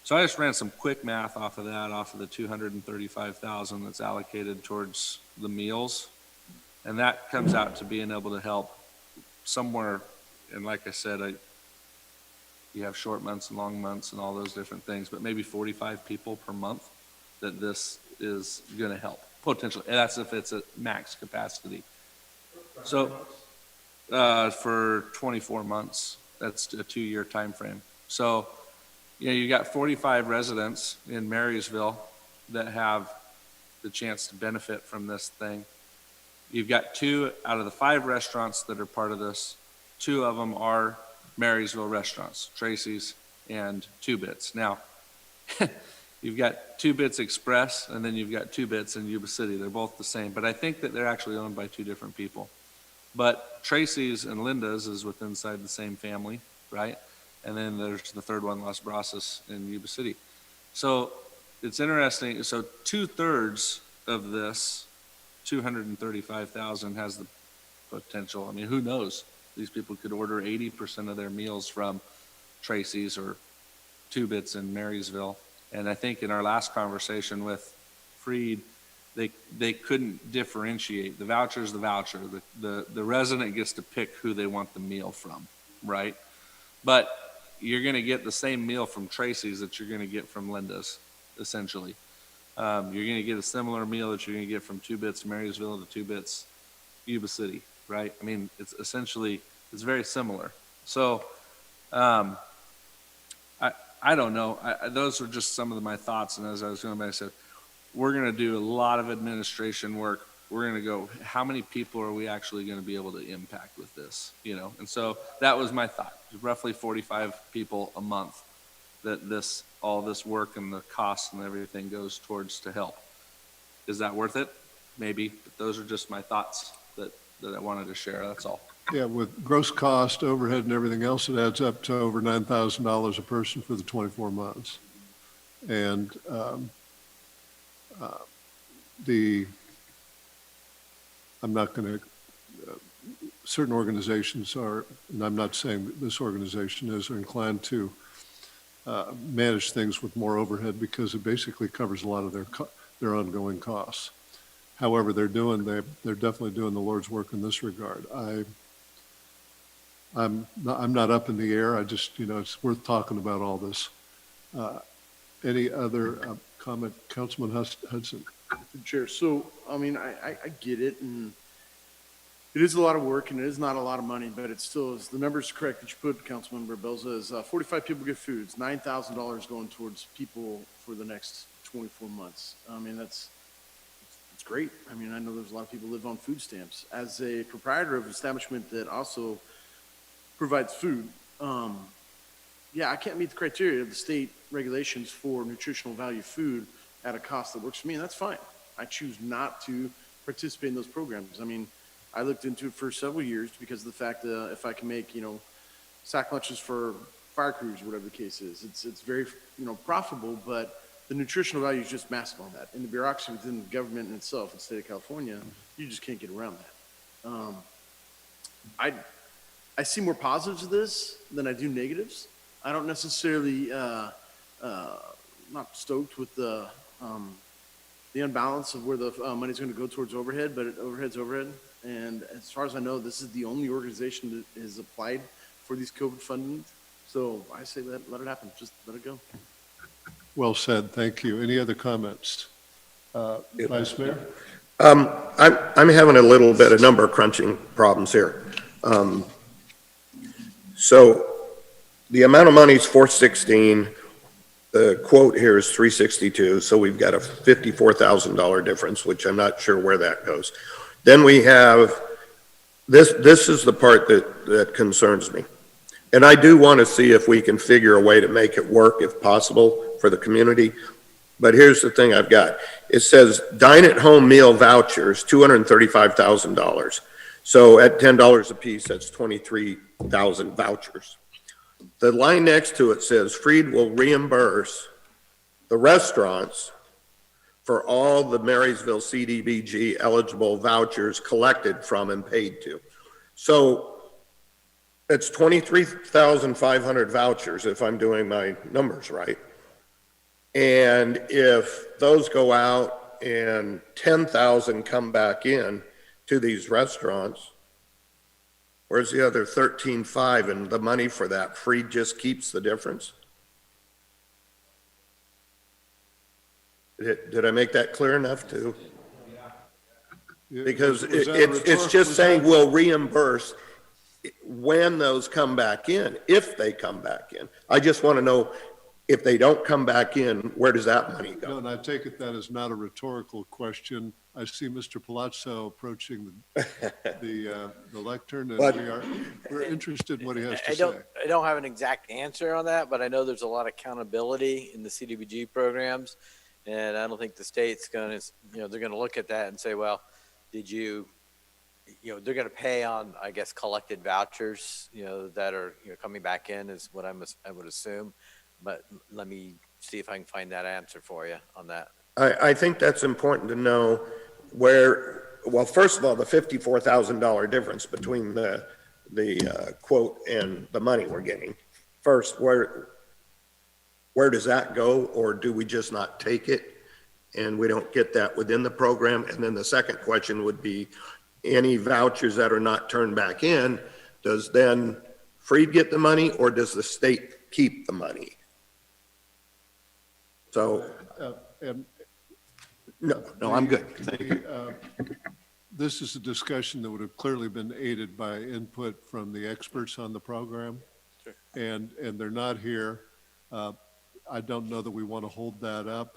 So I just ran some quick math off of that, off of the $235,000 that's allocated towards the meals. And that comes out to being able to help somewhere, and like I said, you have short months and long months and all those different things, but maybe 45 people per month that this is gonna help, potentially, and that's if it's at max capacity. So, for 24 months, that's a 2-year time frame. So, you know, you got 45 residents in Marysville that have the chance to benefit from this thing. You've got 2 out of the 5 restaurants that are part of this. 2 of them are Marysville restaurants, Tracy's and Two Bits. Now, you've got Two Bits Express, and then you've got Two Bits in Yuba City. They're both the same, but I think that they're actually owned by 2 different people. But Tracy's and Linda's is within inside the same family, right? And then there's the third one, Las Brasas in Yuba City. So it's interesting. So 2/3 of this 235,000 has the potential. I mean, who knows? These people could order 80% of their meals from Tracy's or Two Bits in Marysville. And I think in our last conversation with Freed, they couldn't differentiate. The voucher is the voucher. The resident gets to pick who they want the meal from, right? But you're going to get the same meal from Tracy's that you're going to get from Linda's, essentially. You're going to get a similar meal that you're going to get from Two Bits Marysville to Two Bits Yuba City, right? I mean, it's essentially, it's very similar. So, I don't know. Those are just some of my thoughts. And as I was going by, I said, we're going to do a lot of administration work. We're going to go, how many people are we actually going to be able to impact with this? You know, and so that was my thought. Roughly 45 people a month that all this work and the costs and everything goes towards to help. Is that worth it? Maybe, but those are just my thoughts that I wanted to share. That's all. Yeah, with gross cost, overhead, and everything else, it adds up to over $9,000 a person for the 24 months. And I'm not going to, certain organizations are, and I'm not saying that this organization is, are inclined to manage things with more overhead because it basically covers a lot of their ongoing costs. However, they're definitely doing the Lord's work in this regard. I'm not up in the air. I just, you know, it's worth talking about all this. Any other comment, Councilman Hudson? Chair, so, I mean, I get it, and it is a lot of work, and it is not a lot of money, but it still is, the numbers correct that you put, Councilman Barboza, is 45 people get food. It's $9,000 going towards people for the next 24 months. I mean, it's great. I mean, I know there's a lot of people who live on food stamps. As a proprietor of an establishment that also provides food, yeah, I can't meet the criteria of the state regulations for nutritional value food at a cost that works for me, and that's fine. I choose not to participate in those programs. I mean, I looked into it for several years because of the fact that if I can make, you know, sack lunches for fire crews or whatever the case is, it's very, you know, profitable, but the nutritional value is just massive on that. And the bureaucracy within the government in itself, in the state of California, you just can't get around that. I see more positives to this than I do negatives. I don't necessarily, not stoked with the unbalance of where the money's going to go towards overhead, but overhead's overhead. And as far as I know, this is the only organization that has applied for these COVID funding. So I say let it happen. Just let it go. Well said. Thank you. Any other comments? Vice Mayor? I'm having a little bit of number crunching problems here. So the amount of money is 416. The quote here is 362. So we've got a $54,000 difference, which I'm not sure where that goes. Then we have, this is the part that concerns me. And I do want to see if we can figure a way to make it work if possible for the community. But here's the thing I've got. It says dine at home meal vouchers, $235,000. So at $10 a piece, that's 23,000 vouchers. The line next to it says Freed will reimburse the restaurants for all the Marysville CDBG eligible vouchers collected from and paid to. So it's 23,500 vouchers if I'm doing my numbers right. And if those go out and 10,000 come back in to these restaurants, where's the other 13,500 and the money for that? Freed just keeps the difference? Did I make that clear enough to? Because Was that it's rhetorical? just Was saying that- we'll reimburse when those come back in, if they come back in. I just want to know, if they don't come back in, where does that money No, go? and I take it that is not a rhetorical question. I see Mr. Palazzo approaching the lectern, and But- we're interested in what he has to I say. don't have an exact answer on that, but I know there's a lot of accountability in the CDBG programs. And I don't think the state's gonna, they're gonna look at that and say, well, did you, they're gonna pay on, I guess, collected vouchers, that are, coming back in is what I would assume. But let me see if I can find that answer for you on that. I think that's important to know well, first of all, the $54,000 difference between the quote and the money we're getting. First, where does that go, or do we just not take it and we don't get that within the program? And then the second question would be, any vouchers that are not turned back in, does then Freed get the money, or does the state keep the money? So, And no, I'm good. Thank you. this is a discussion that would have clearly been aided by input from the experts on the program. Sure. And they're not here. I don't know that we want to hold that up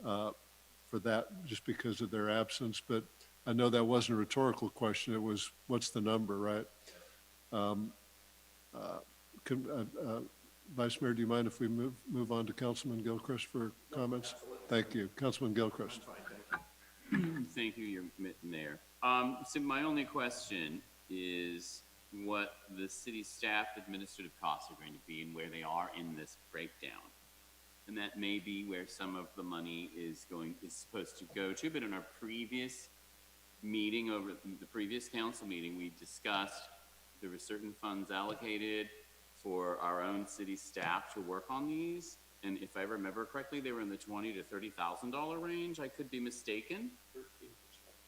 for that just because of their absence, but I know that wasn't a rhetorical question. It was, what's the number, right? Vice Mayor, do you mind if we move on to Councilman Gilchrist for comments? Thank you. Councilman Gilchrist. Thank you, your Mayor. So my only question is what the city staff administrative costs are going to be and where they are in this breakdown. And that may be where some of the money is supposed to go to, but in our previous meeting, over the previous council meeting, we discussed there were certain funds allocated for our own city staff to work on these. And if I remember correctly, they were in the $20,000 to $30,000 range. I could be mistaken.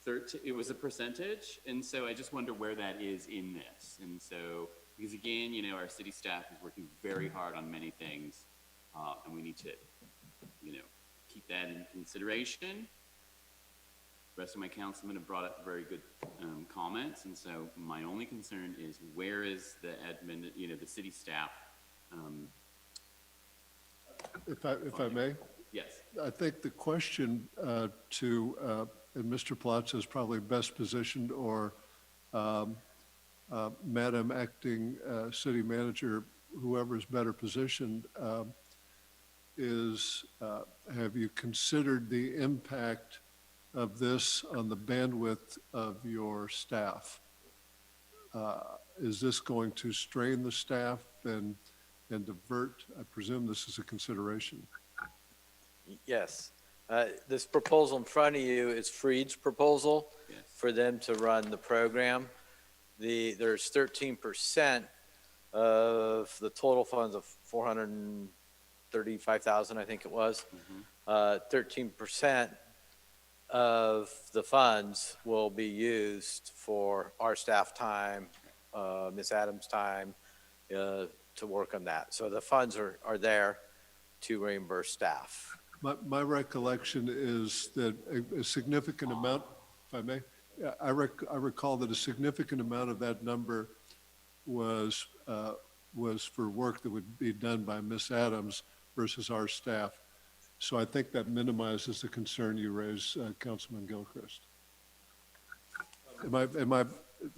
13%. It was a percentage. And so I just wonder where that is in this. And so, because again, our city staff is working very hard on many things. And we need to, keep that in consideration. The rest of my councilmen have brought up very good comments, and so my only concern is where is the admin, the city staff? If I may? Yes. I think the question and Mr. Palazzo is probably best positioned, or Madam Acting City Manager, whoever is better positioned, is have you considered the impact of this on the bandwidth of your staff? Is this going to strain the staff and divert? I presume this is a consideration. Yes. This proposal in front of you is Freed's proposal. Yes. For them to run the program. There's 13% of the total funds of 435,000, I think it was. 13% of the funds will be used for our staff time, Ms. Adams' time, to work on that. So the funds are there to reimburse staff. My recollection is that a significant amount, if I may, I recall that a significant amount of that number was for work that would be done by Ms. Adams versus our staff. So I think that minimizes the concern you raise, Councilman Gilchrist.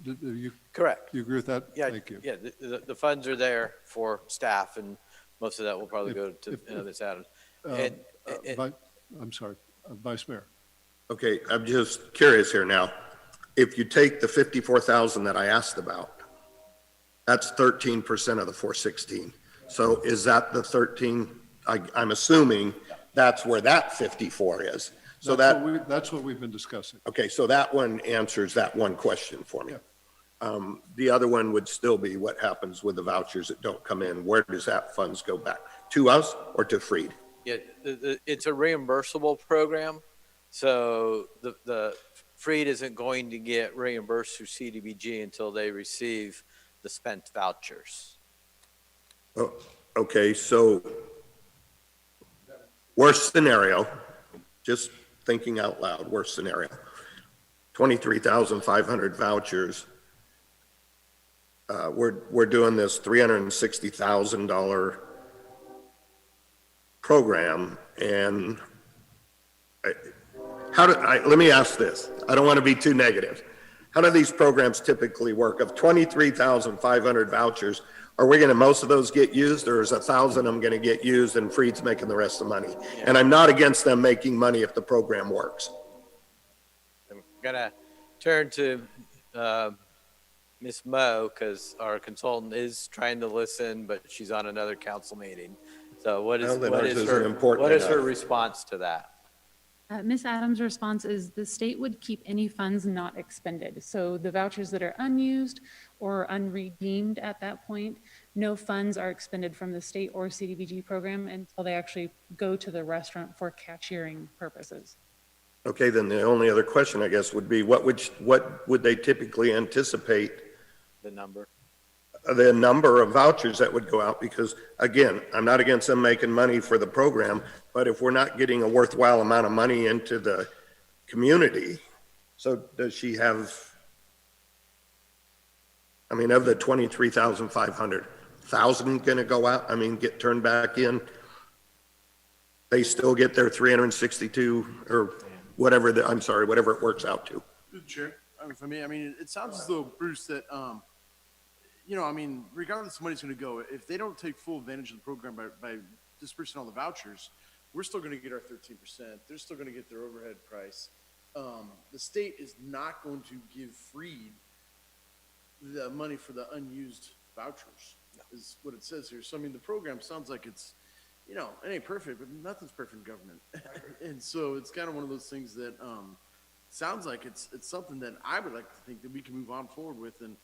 You Correct. You agree with that? Yeah. Thank you. Yeah, the funds are there for staff, and most of that will probably go to Ms. Adams. I'm sorry, Vice Mayor. Okay, I'm just curious here now. If you take the 54,000 that I asked about, that's 13% of the 416. So is that the 13? I'm assuming that's where that 54 is. So That's what we've been discussing. okay, so that one answers that one question for me. Yeah. The other one would still be what happens with the vouchers that don't come in? Where does that funds go back? To us or to Freed? Yeah, it's a reimbursable program. So the Freed isn't going to get reimbursed through CDBG until they receive the spent vouchers. Oh, okay, so worst scenario, just thinking out loud, worst scenario. 23,500 vouchers. We're doing this $360,000 program, and let me ask this. I don't want to be too negative. How do these programs typically work? Of 23,500 vouchers, are we going to, most of those get used, or is 1,000 of them going to get used and Freed's making the rest of the money? And I'm not against them making money if the program works. I'm gonna turn to Ms. Moe, because our consultant is trying to listen, but she's on another council meeting. So what is her response to that? Ms. Adams' response is the state would keep any funds not expended. So the vouchers that are unused or unredeemed at that point, no funds are expended from the state or CDBG program until they actually go to the restaurant for cashiering purposes. Okay, then the only other question, I guess, would be what would they typically anticipate The number. the number of vouchers that would go out? Because again, I'm not against them making money for the program, but if we're not getting a worthwhile amount of money into the community, so does she have, I mean, of the 23,500, 1,000 going to go out? I mean, get turned back in? They still get their 362 or whatever whatever it works out to. Chair, for me, I mean, it sounds as though, Bruce, that, you know, I mean, regardless of money's going to go, if they don't take full advantage of the program by dispersing all the vouchers, we're still going to get our 13%. They're still going to get their overhead price. The state is not going to give Freed the money for the unused vouchers, is what it says here. So, I mean, the program sounds like it's, you know, it ain't perfect, but nothing's perfect in government. And so it's kind of one of those things that sounds like it's something that I would like to think that we can move on forward with and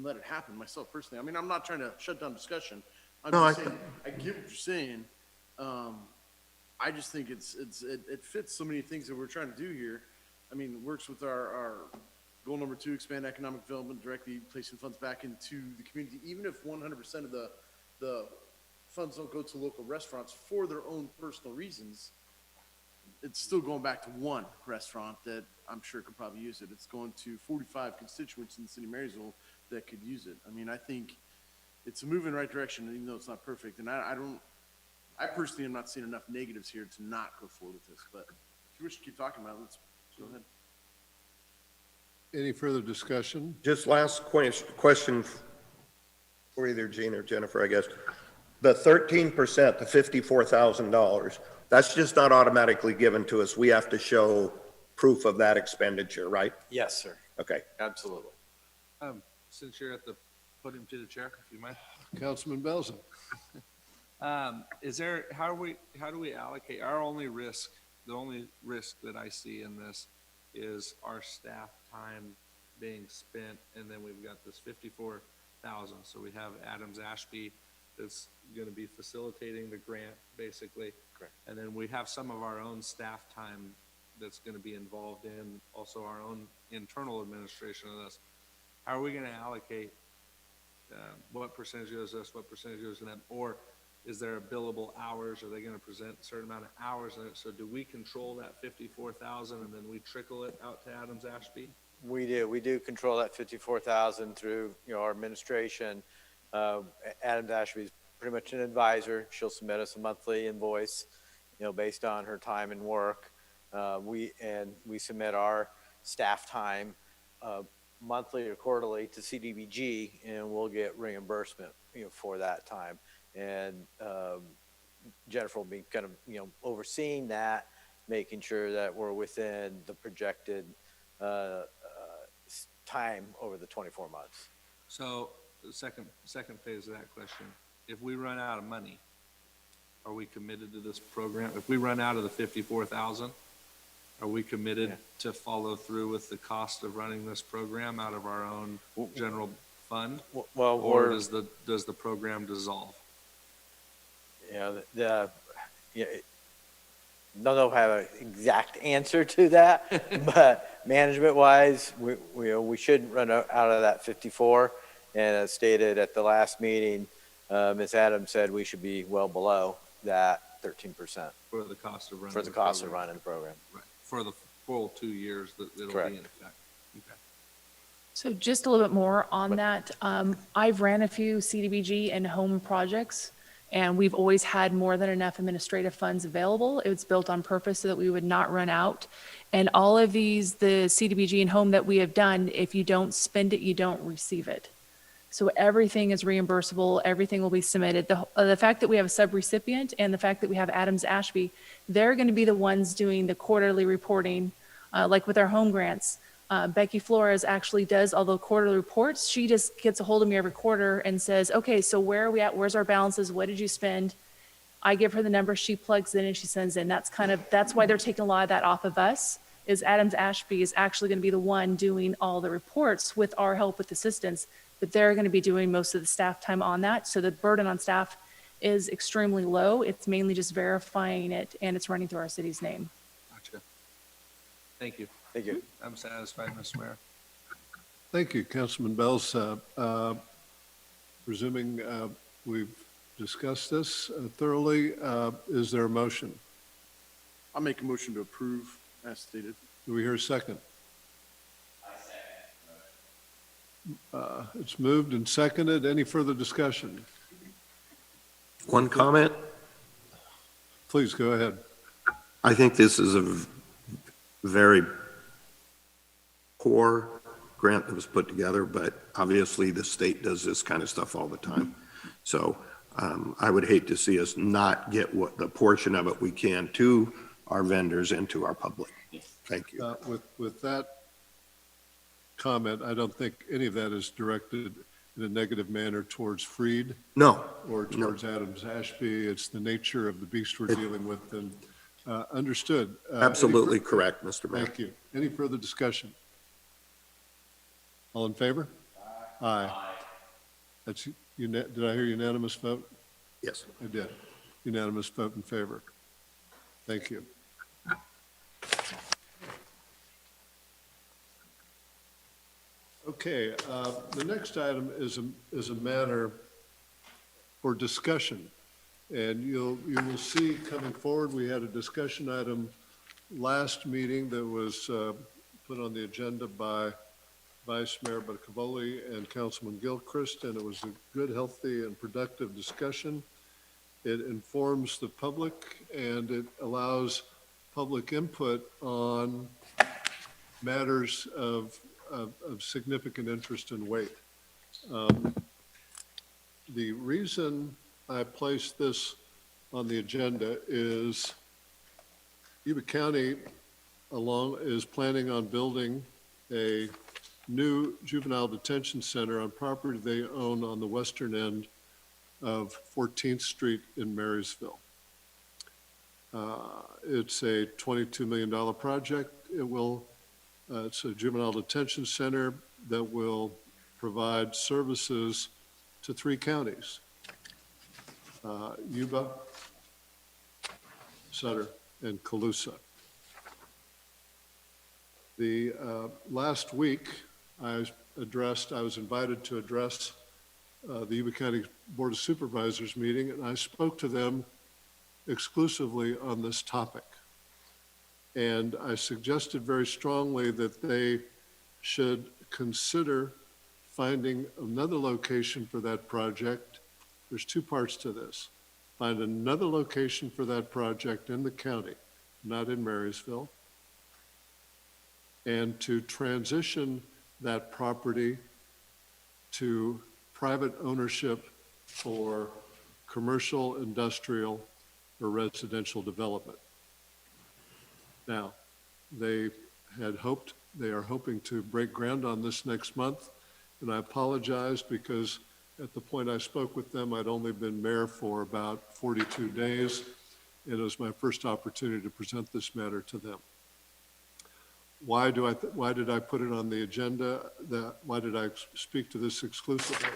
let it happen myself personally. I mean, I'm not trying to shut down discussion. I'm just saying, I get what you're saying. I just think it fits so many things that we're trying to do here. I mean, it works with our goal number 2, expand economic development, directly placing funds back into the community. Even if 100% of the funds don't go to local restaurants for their own personal reasons, it's still going back to one restaurant that I'm sure could probably use it. It's going to 45 constituents in the city of Marysville that could use it. I mean, I think it's a move in the right direction, even though it's not perfect. And I personally am not seeing enough negatives here to not go forward with this. But if you wish to keep talking about it, let's go ahead. Any further discussion? Just last question for either Gene or Jennifer, I guess. The 13%, the $54,000, that's just not automatically given to us. We have to show proof of that expenditure, right? Yes, sir. Okay. Absolutely. Since you're at the podium to the chair, if you mind. Councilman Belzin. How do we allocate our only risk? The only risk that I see in this is our staff time being spent, and then we've got this 54,000. So we have Adams Ashby that's going to be facilitating the grant, basically. Correct. And then we have some of our own staff time that's going to be involved in also our own internal administration of this. How are we going to allocate what percentage goes to this, what percentage goes to them? Or is there a billable hours? Are they going to present a certain amount of hours in it? So do we control that 54,000 and then we trickle it out to Adams Ashby? We do control that 54,000 through, our administration. Adams Ashby is pretty much an advisor. She'll submit us a monthly invoice, based on her time and work. We submit our staff time monthly or quarterly to CDBG, and we'll get reimbursement, for that time. And Jennifer will be kind of, overseeing that, making sure that we're within the projected time over the 24 months. So the second phase of that question, if we run out of money, are we committed to this program? If we run out of the 54,000, are we committed to follow through with the cost of running this program out of our own general fund? Well, or does the program dissolve? Don't know if I have an exact answer to that, but management-wise, we shouldn't run out of that 54. And as stated at the last meeting, Ms. Adams said we should be well below that that 13% For the cost of running. for the cost of running the program. Right, for the full 2 years that it'll Correct. be in effect. Okay. So just a little bit more on that. I've ran a few CDBG and home projects, and we've always had more than enough administrative funds available. It was built on purpose so that we would not run out. And all of these, the CDBG and home that we have done, if you don't spend it, you don't receive it. So everything is reimbursable, everything will be submitted. The fact that we have a subrecipient and the fact that we have Adams Ashby, they're going to be the ones doing the quarterly reporting, like with our home grants. Becky Flores actually does all the quarterly reports. She just gets a hold of me every quarter and says, okay, so where are we at? Where's our balances? What did you spend? I give her the number, she plugs in and she sends in. That's why they're taking a lot of that off of us, is Adams Ashby is actually going to be the one doing all the reports with our help with assistance, but they're going to be doing most of the staff time on that. So the burden on staff is extremely low. It's mainly just verifying it, and it's running through our city's name. Gotcha. Thank you. Thank you. I'm satisfied, Mr. Mayor. Thank you, Councilman Bells. Presuming we've discussed this thoroughly, is there a motion? I'll make a motion to approve as stated. Do we hear a second? It's moved and seconded. Any further discussion? One comment. Please go ahead. I think this is a very poor grant that was put together, but obviously the state does this kind of stuff all the time. So I would hate to see us not get what the portion of it we can to our vendors and to our public. Thank you. With that comment, I don't think any of that is directed in a negative manner towards Freed. No. Or towards Adams Ashby. It's the nature of the beast we're dealing with, and understood. Absolutely correct, Mr. Mayor. Thank you. Any further discussion? All in favor? Aye. That's, did I hear unanimous vote? Yes. I did. Unanimous vote in favor. Thank you. Okay, the next item is a matter for discussion. And you will see coming forward, we had a discussion item last meeting that was put on the agenda by Vice Mayor Bacavoli and Councilman Gilchrist, and it was a good, healthy, and productive discussion. It informs the public and it allows public input on matters of significant interest and weight. The reason I placed this on the agenda is Yuba County is planning on building a new juvenile detention center on property they own on the western end of 14th Street in Marysville. It's a $22 million project. It's a juvenile detention center that will provide services to 3 counties, Yuba, Sutter, and Colusa. The last week, I was invited to address the Yuba County Board of Supervisors meeting, and I spoke to them exclusively on this topic. And I suggested very strongly that they should consider finding another location for that project. There's 2 parts to this. Find another location for that project in the county, not in Marysville, and to transition that property to private ownership for commercial, industrial, or residential development. Now, they are hoping to break ground on this next month, and I apologize because at the point I spoke with them, I'd only been mayor for about 42 days, and it was my first opportunity to present this matter to them. Why did I put it on the agenda? Why did I speak to this exclusively?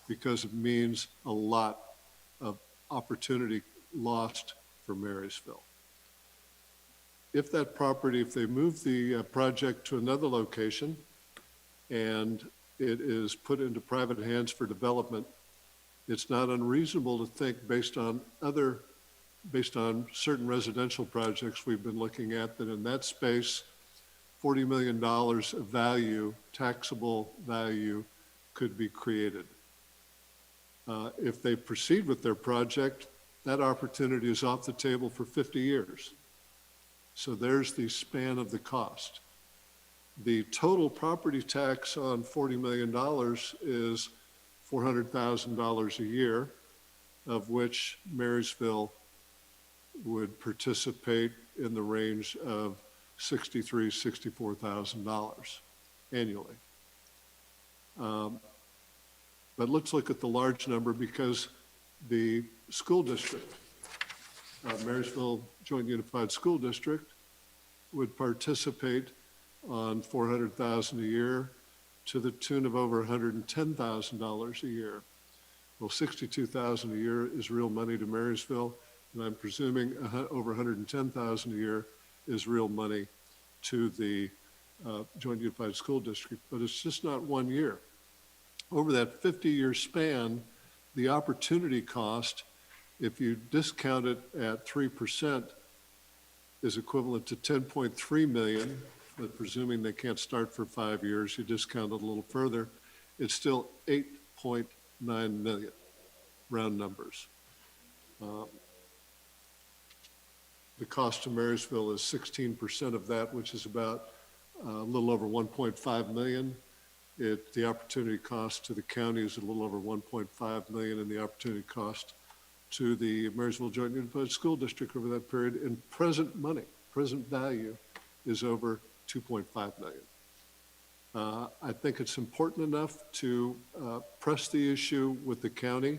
Because it means a lot of opportunity lost for Marysville. If they move the project to another location and it is put into private hands for development, it's not unreasonable to think, based on other based on certain residential projects we've been looking at, that in that space, $40 million of value, taxable value, could be created. If they proceed with their project, that opportunity is off the table for 50 years. So there's the span of the cost. The total property tax on $40 million is $400,000 a year, of which Marysville would participate in the range of $63,000, $64,000 annually. But let's look at the large number, because the school district, Marysville Joint Unified School District, would participate on $400,000 a year to the tune of over $110,000 a year. Well, $62,000 a year is real money to Marysville, and I'm presuming over $110,000 a year is real money to the Joint Unified School District, but it's just not 1 year. Over that 50-year span, the opportunity cost, if you discount it at 3%, is equivalent to $10.3 million, but presuming they can't start for 5 years, you discount it a little further, it's still $8.9 million, round numbers. The cost to Marysville is 16% of that, which is about a little over $1.5 million. The opportunity cost to the county is a little over $1.5 million, and the opportunity cost to the Marysville Joint Unified School District over that period in present money, present value, is over $2.5 million. I think it's important enough to press the issue with the county.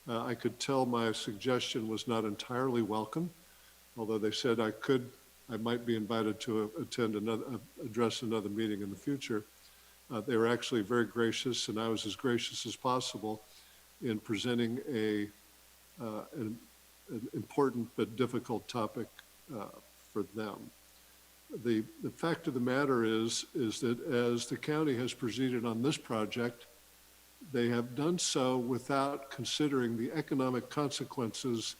I could tell my suggestion was not entirely welcome, although they said I might be invited to address another meeting in the future. They were actually very gracious, and I was as gracious as possible in presenting an important but difficult topic for them. The fact of the matter is that as the county has proceeded on this project, they have done so without considering the economic consequences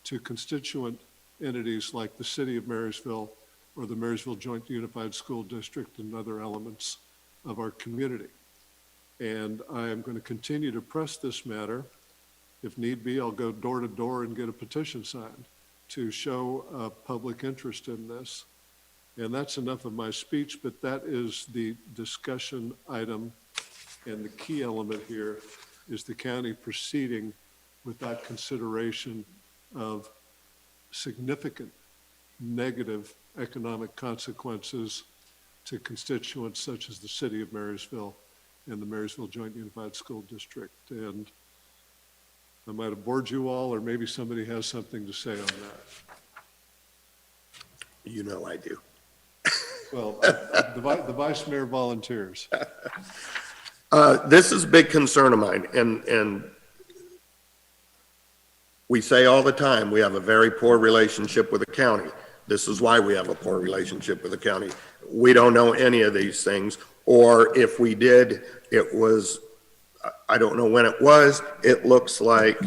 to constituent entities like the city of Marysville or the Marysville Joint Unified School District and other elements of our community. And I am going to continue to press this matter. If need be, I'll go door to door and get a petition signed to show public interest in this. And that's enough of my speech, but that is the discussion item. And the key element here is the county proceeding without consideration of significant negative economic consequences to constituents such as the city of Marysville and the Marysville Joint Unified School District. And I might have bored you all, or maybe somebody has something to say on that. You know I do. Well, the vice mayor volunteers. This is a big concern of mine, and we say all the time we have a very poor relationship with the county. This is why we have a poor relationship with the county. We don't know any of these things, or if we did, it was, I don't know when it was. It looks like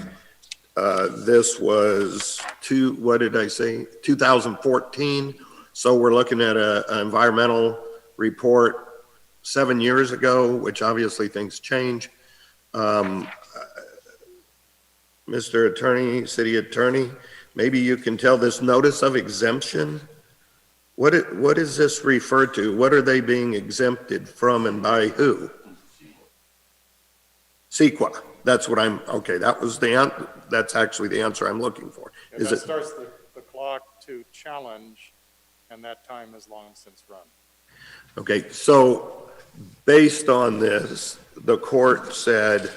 this was 2014. So we're looking at an environmental report 7 years ago, which obviously things change. Mr. Attorney, City Attorney, maybe you can tell this notice of exemption. What is this referred to? What are they being exempted from and by who? CEQA. That's what okay, that's actually the answer I'm looking for. And that starts the clock to challenge, and that time has long since run. Okay, so based on this, the court said,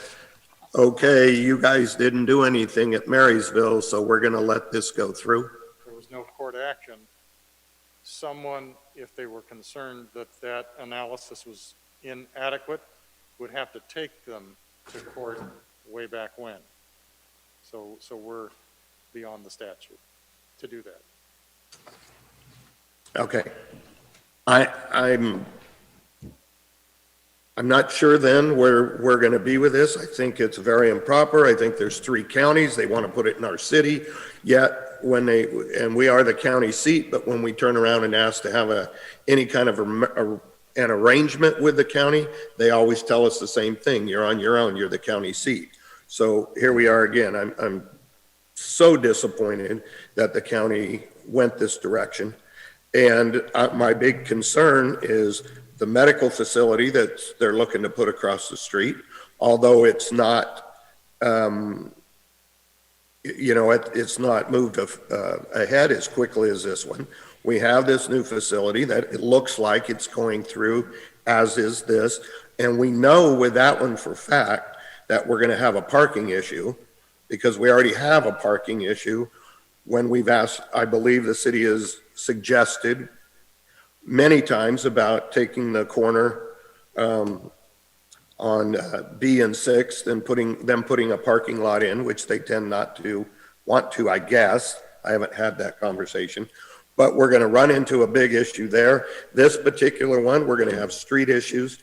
okay, you guys didn't do anything at Marysville, so we're going to let this go through? There was no court action. Someone, if they were concerned that that analysis was inadequate, would have to take them to court way back when. So we're beyond the statute to do that. Okay. I'm not sure then where we're going to be with this. I think it's very improper. I think there's 3 counties. They want to put it in our city. Yet and we are the county seat, but when we turn around and ask to have any kind of an arrangement with the county, they always tell us the same thing. You're on your own. You're the county seat. So here we are again. I'm so disappointed that the county went this direction. And my big concern is the medical facility that they're looking to put across the street, although it's not, it's not moved ahead as quickly as this one. We have this new facility that it looks like it's going through, as is this. And we know with that one for fact that we're going to have a parking issue, because we already have a parking issue when we've asked. I believe the city has suggested many times about taking the corner on B and 6th and putting a parking lot in, which they tend not to want to, I guess. I haven't had that conversation, but we're going to run into a big issue there. This particular one, we're going to have street issues.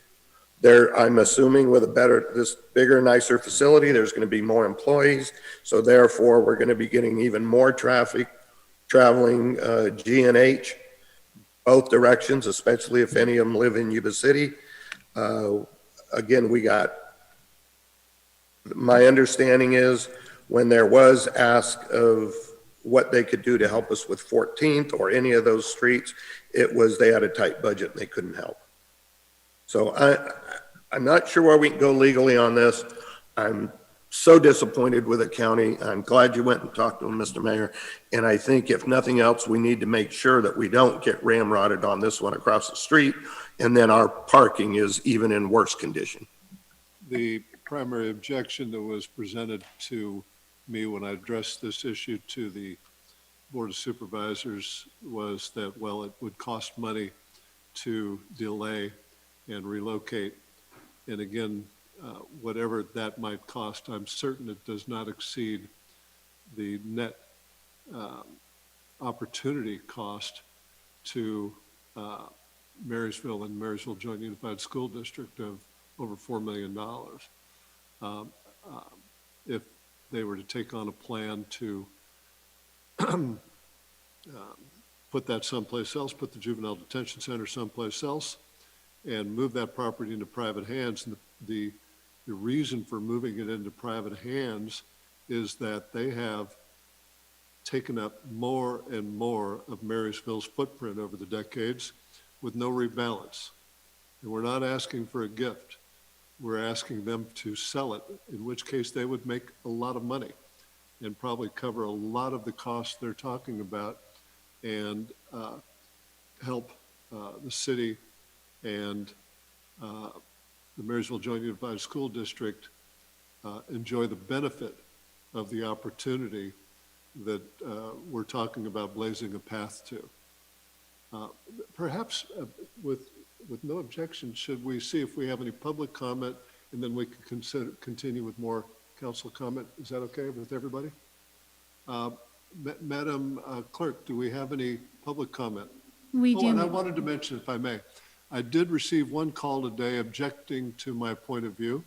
There, I'm assuming with this bigger, nicer facility, there's going to be more employees. So therefore, we're going to be getting even more traffic traveling G and H, both directions, especially if any of them live in Yuba City. Again, my understanding is when there was ask of what they could do to help us with 14th or any of those streets, it was they had a tight budget and they couldn't help. So I'm not sure where we can go legally on this. I'm so disappointed with the county. I'm glad you went and talked to him, Mr. Mayor. And I think if nothing else, we need to make sure that we don't get ramrodded on this one across the street. And then our parking is even in worse condition. The primary objection that was presented to me when I addressed this issue to the Board of Supervisors was that, well, it would cost money to delay and relocate. And again, whatever that might cost, I'm certain it does not exceed the net opportunity cost to Marysville and Marysville Joint Unified School District of over $4 million. If they were to take on a plan to put that someplace else, put the juvenile detention center someplace else, and move that property into private hands. And the reason for moving it into private hands is that they have taken up more and more of Marysville's footprint over the decades with no rebalance. And we're not asking for a gift. We're asking them to sell it, in which case they would make a lot of money and probably cover a lot of the costs they're talking about and help the city and the Marysville Joint Unified School District enjoy the benefit of the opportunity that we're talking about blazing a path to. Perhaps with no objection, should we see if we have any public comment, and then we can continue with more council comment? Is that okay with everybody? Madam Clerk, do we have any public comment? We do. And I wanted to mention, if I may, I did receive one call today objecting to my point of view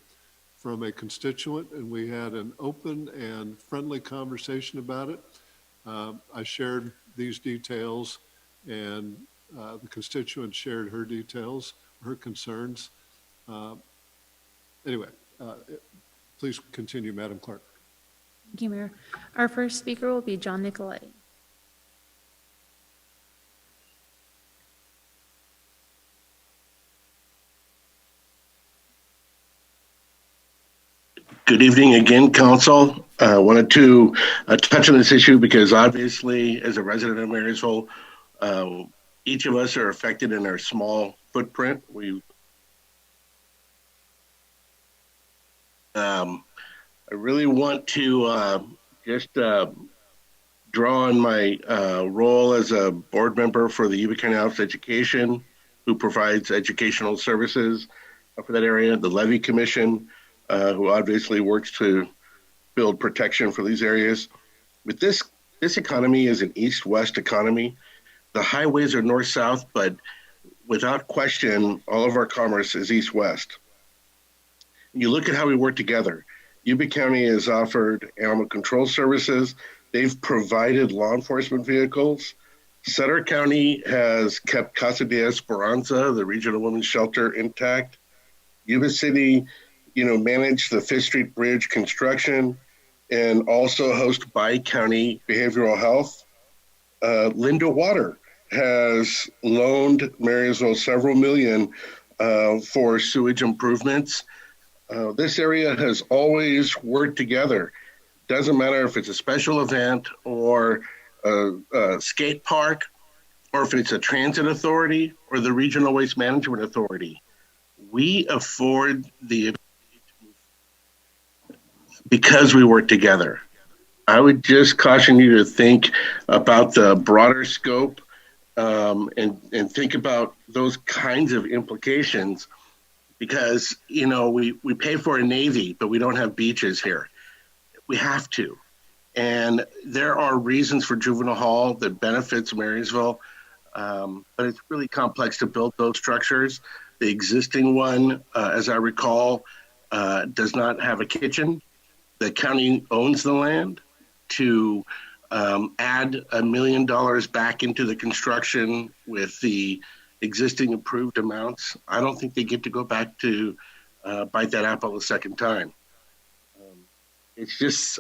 from a constituent, and we had an open and friendly conversation about it. I shared these details, and the constituent shared her details, her concerns. Anyway, please continue, Madam Clerk. Thank you, Mayor. Our first speaker will be John Nicoletti. Good evening again, Council. I wanted to touch on this issue because obviously, as a resident of Marysville, each of us are affected in our small footprint. I really want to just draw on my role as a board member for the Yuba County Office of Education, who provides educational services for that area, the Levy Commission, who obviously works to build protection for these areas. But this economy is an east-west economy. The highways are north-south, but without question, all of our commerce is east-west. You look at how we work together. Yuba County has offered animal control services They've provided law enforcement vehicles. Sutter County has kept Casa de Esperanza, the regional women's shelter, intact. Yuba City, managed the Fifth Street Bridge construction and also host bi-county behavioral health. Linda Water has loaned Marysville several million for sewage improvements. This area has always worked together. Doesn't matter if it's a special event or a skate park, or if it's a transit authority or the regional waste management authority. We afford the because we work together. I would just caution you to think about the broader scope and think about those kinds of implications because, we pay for a Navy, but we don't have beaches here. We have to. And there are reasons for juvenile hall that benefits Marysville, but it's really complex to build those structures. The existing one, as I recall, does not have a kitchen. The county owns the land. To add $1 million back into the construction with the existing approved amounts, I don't think they get to go back to bite that apple a second time.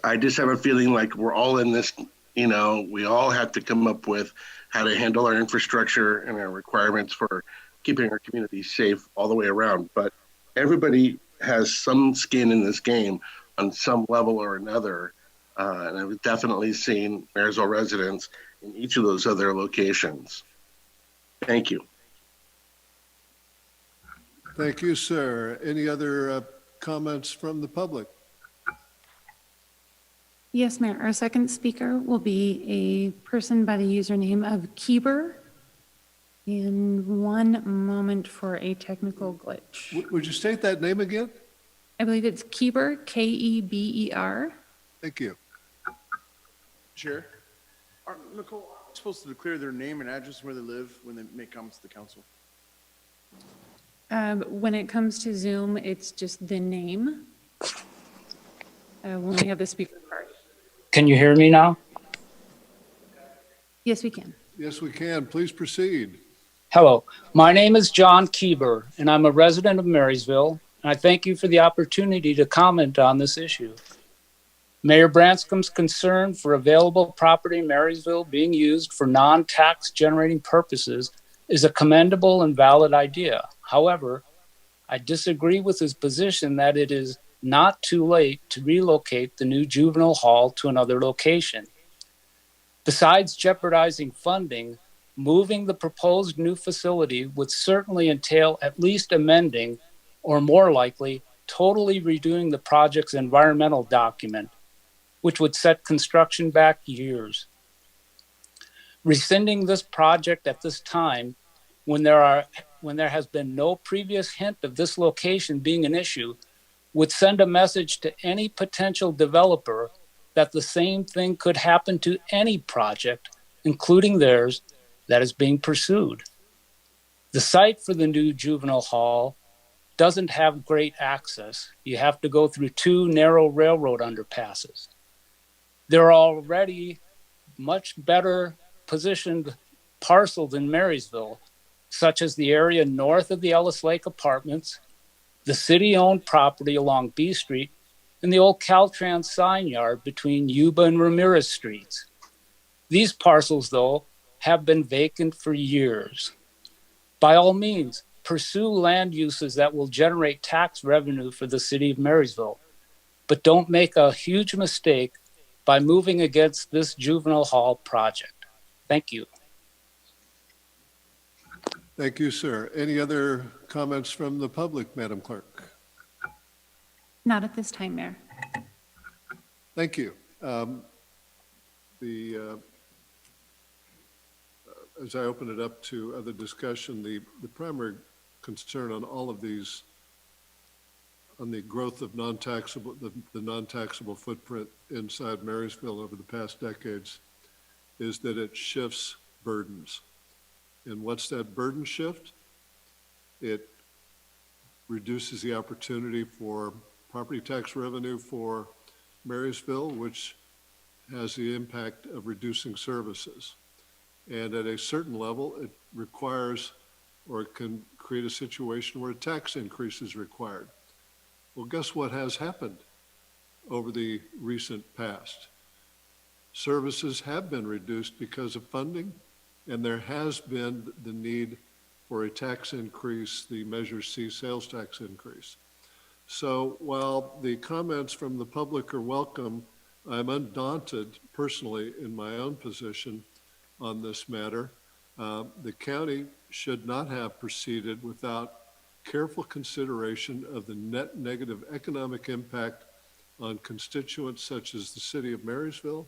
I just have a feeling like we're all in this, we all have to come up with how to handle our infrastructure and our requirements for keeping our communities safe all the way around. But everybody has some skin in this game on some level or another. And I've definitely seen Marysville residents in each of those other locations. Thank you. Thank you, sir. Any other comments from the public? Yes, Mayor. Our second speaker will be a person by the username of Keeber. In one moment for a technical glitch. Would you state that name again? I believe it's Keeber, Keber. Thank you. Chair, Nicole, are we supposed to declare their name and address where they live when they make comments to the council? When it comes to Zoom, it's just the name. When we have the speaker card. Can you hear me now? Yes, we can. Yes, we can. Please proceed. Hello, my name is John Keeber, and I'm a resident of Marysville, and I thank you for the opportunity to comment on this issue. Mayor Branscom's concern for available property in Marysville being used for non-tax generating purposes is a commendable and valid idea. However, I disagree with his position that it is not too late to relocate the new juvenile hall to another location. Besides jeopardizing funding, moving the proposed new facility would certainly entail at least amending, or more likely, totally redoing the project's environmental document, which would set construction back years. Rescinding this project at this time, when there has been no previous hint of this location being an issue, would send a message to any potential developer that the same thing could happen to any project, including theirs, that is being pursued. The site for the new juvenile hall doesn't have great access. You have to go through 2 narrow railroad underpasses. There are already much better positioned parcels in Marysville, such as the area north of the Ellis Lake Apartments, the city-owned property along B Street, and the old Caltrans sign yard between Yuba and Ramirez Streets. These parcels, though, have been vacant for years. By all means, pursue land uses that will generate tax revenue for the city of Marysville, but don't make a huge mistake by moving against this juvenile hall project. Thank you. Thank you, sir. Any other comments from the public, Madam Clerk? Not at this time, Mayor. Thank you. As I open it up to other discussion, the primary concern on all of these, on the growth of non-taxable, the non-taxable footprint inside Marysville over the past decades, is that it shifts burdens. And what's that burden shift? It reduces the opportunity for property tax revenue for Marysville, which has the impact of reducing services. And at a certain level, it requires, or it can create a situation where a tax increase is required. Well, guess what has happened over the recent past? Services have been reduced because of funding, and there has been the need for a tax increase, the Measure C sales tax increase. So while the comments from the public are welcome, I'm undaunted personally in my own position on this matter. The county should not have proceeded without careful consideration of the net negative economic impact on constituents such as the city of Marysville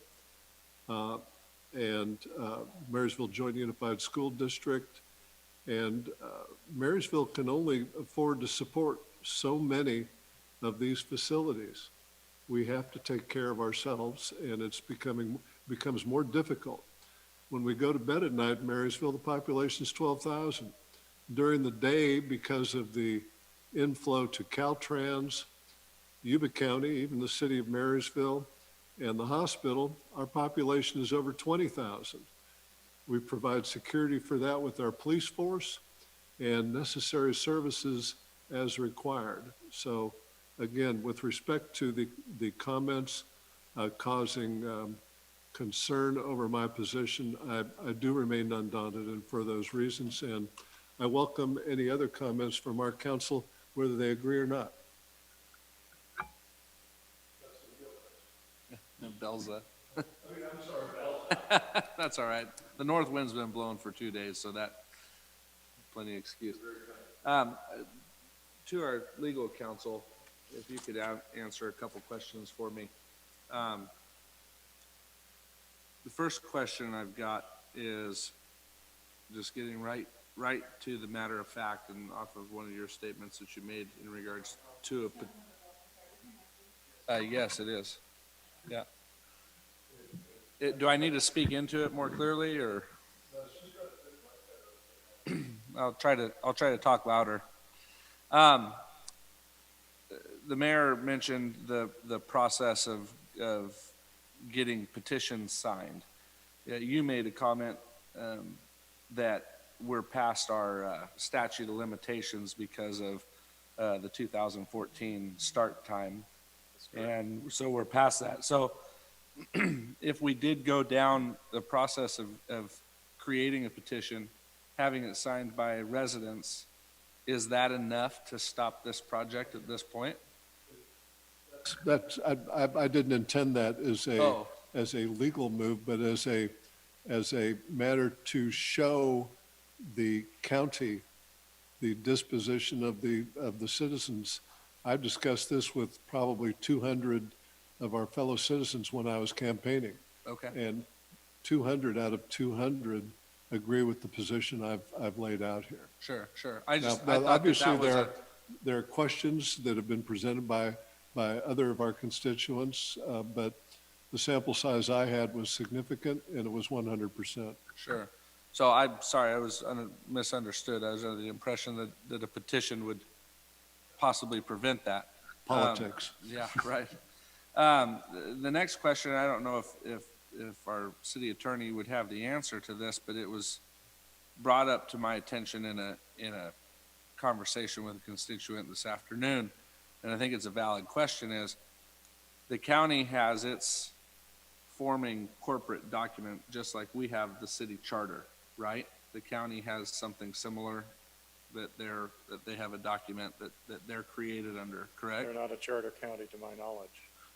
and Marysville Joint Unified School District. And Marysville can only afford to support so many of these facilities. We have to take care of ourselves, and it's becomes more difficult. When we go to bed at night in Marysville, the population is 12,000. During the day, because of the inflow to Caltrans, Yuba County, even the city of Marysville, and the hospital, our population is over 20,000. We provide security for that with our police force and necessary services as required. So again, with respect to the comments causing concern over my position, I do remain undaunted, and for those reasons, and I welcome any other comments from our council, whether they agree or not. Belza. I'm sorry, Belza. That's all right. The north wind's been blowing for 2 days, so that plenty of excuse. To our legal counsel, if you could answer a couple questions for me. The first question I've got is just getting right to the matter of fact and off of one of your statements that you made in regards to a. Yes, it is. Yeah. Do I need to speak into it more clearly, or? I'll try to talk louder. The mayor mentioned the process of getting petitions signed. You made a comment that we're past our statute of limitations because of the 2014 start time, and so we're past that. So if we did go down the process of creating a petition, having it signed by residents, is that enough to stop this project at this point? I didn't intend that as a legal move, but as a matter to show the county the disposition of the citizens. I've discussed this with probably 200 of our fellow citizens when I was campaigning. Okay. And 200 out of 200 agree with the position I've laid out here. Sure. Obviously, there are questions that have been presented by other of our constituents, but the sample size I had was significant, and it was 100%. Sure. So I'm sorry, I was misunderstood. I was under the impression that a petition would possibly prevent that. Politics. Yeah, right. The next question, I don't know if our city attorney would have the answer to this, but it was brought up to my attention in a conversation with a constituent this afternoon, and I think it's a valid question, is the county has its forming corporate document just like we have the city charter, right? The county has something similar that they have a document that they're created under, correct? They're not a charter county to my knowledge.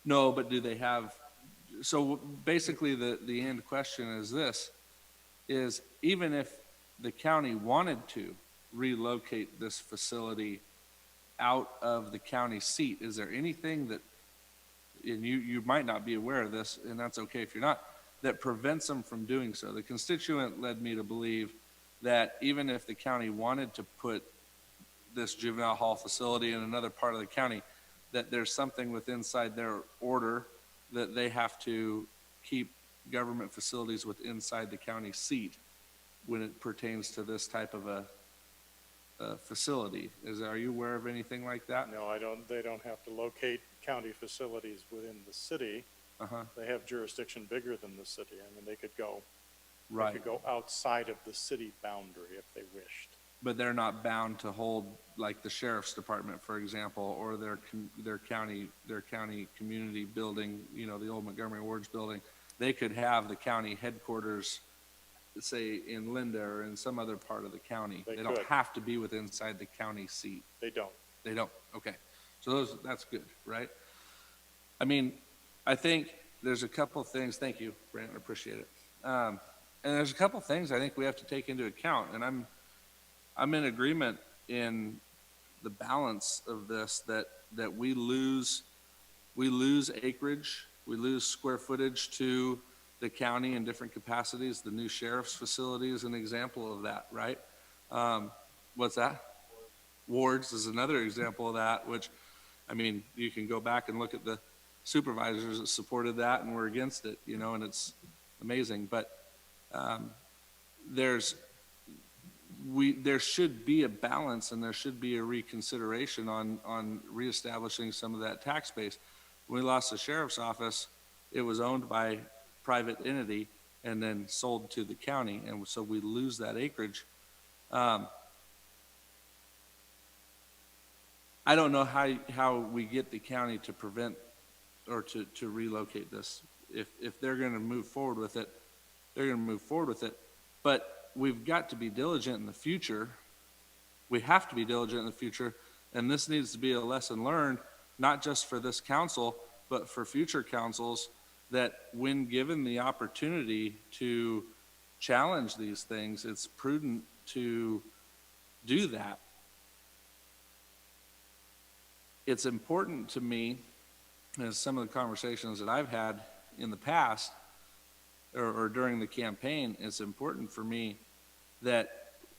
No, but do they have, so basically the end question is this, is even if the county wanted to relocate this facility out of the county seat, is there anything that, and you might not be aware of this, and that's okay if you're not, that prevents them from doing so? The constituent led me to believe that even if the county wanted to put this juvenile hall facility in another part of the county, that there's something within inside their order that they have to keep government facilities within inside the county seat when it pertains to this type of a facility. Are you aware of anything like that? No, I don't. They don't have to locate county facilities within the city. They have jurisdiction bigger than the city. I mean, they could go Right. outside of the city boundary if they wished. But they're not bound to hold, like the sheriff's department, for example, or their county community building, you know, the old Montgomery Wards building. They could have the county headquarters, say in Linda or in some other part of the county. They don't could. have to be inside the county seat. They don't. They don't. Okay. So that's good, right? I mean, I think there's a couple things. Thank you, Brandon. Appreciate it. And there's a couple things I think we have to take into account, and I'm in agreement in the balance of this, that we lose acreage, we lose square footage to the county in different capacities. The new sheriff's facility is an example of that, right? What's that? Wards is another example of that, which, I mean, you can go back and look at the supervisors that supported that and were against it, you know, and it's amazing. But there should be a balance, and there should be a reconsideration on reestablishing some of that tax base. When we lost the sheriff's office, it was owned by private entity and then sold to the county, and so we lose that acreage. I don't know how we get the county to prevent or to relocate this. If they're going to move forward with it, they're going to move forward with it. But we've got to be diligent in the future. We have to be diligent in the future, and this needs to be a lesson learned, not just for this council, but for future councils, that when given the opportunity to challenge these things, it's prudent to do that. It's important to me, as some of the conversations that I've had in the past or during the campaign, it's important for me that,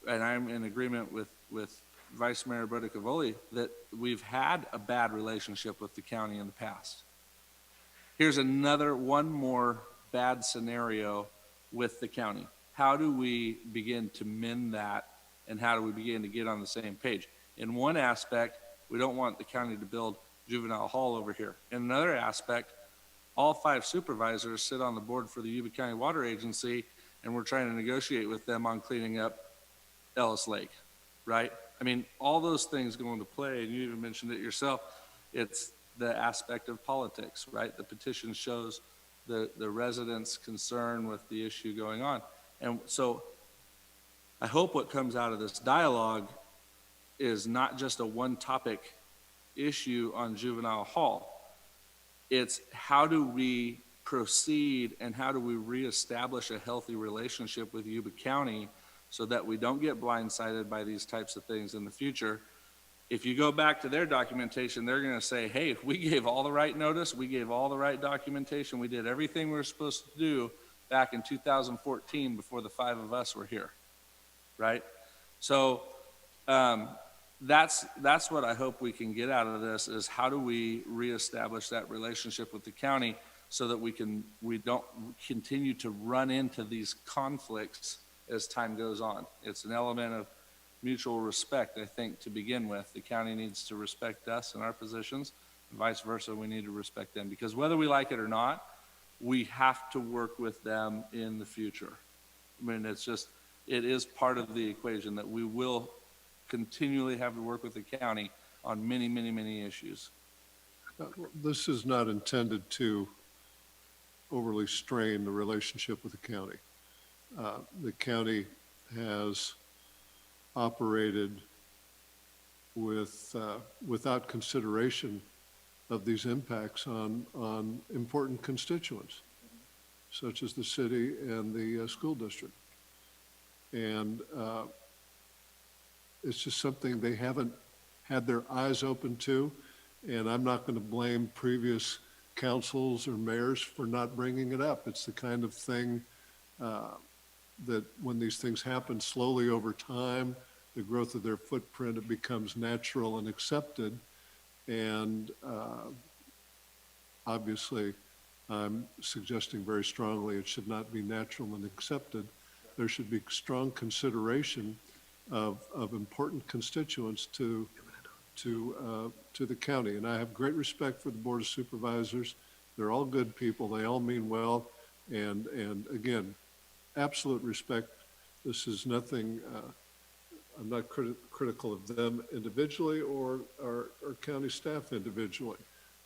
and I'm in agreement with Vice Mayor Brodicavoli, that we've had a bad relationship with the county in the past. Here's one more bad scenario with the county. How do we begin to mend that, and how do we begin to get on the same page? In one aspect, we don't want the county to build juvenile hall over here. In another aspect, all 5 supervisors sit on the board for the Yuba County Water Agency, and we're trying to negotiate with them on cleaning up Ellis Lake, right? I mean, all those things go into play, and you even mentioned it yourself. It's the aspect of politics, right? The petition shows the residents' concern with the issue going on. And so I hope what comes out of this dialogue is not just a one-topic issue on juvenile hall. It's how do we proceed and how do we reestablish a healthy relationship with Yuba County so that we don't get blindsided by these types of things in the future. If you go back to their documentation, they're going to say, hey, if we gave all the right notice, we gave all the right documentation, we did everything we were supposed to do back in 2014 before the 5 of us were here, right? So that's what I hope we can get out of this, is how do we reestablish that relationship with the county so that we don't continue to run into these conflicts as time goes on. It's an element of mutual respect, I think, to begin with. The county needs to respect us and our positions, and vice versa, we need to respect them, because whether we like it or not, we have to work with them in the future. I mean, it is part of the equation that we will continually have to work with the county on many, many, many issues. This is not intended to overly strain the relationship with the county. The county has operated without consideration of these impacts on important constituents, such as the city and the school district. And it's just something they haven't had their eyes open to, and I'm not going to blame previous councils or mayors for not bringing it up. It's the kind of thing that when these things happen slowly over time, the growth of their footprint, it becomes natural and accepted. And obviously, I'm suggesting very strongly it should not be natural and accepted. There should be strong consideration of important constituents to the county. And I have great respect for the Board of Supervisors. They're all good people. They all mean well. And again, absolute respect. This is nothing, I'm not critical of them individually or our county staff individually.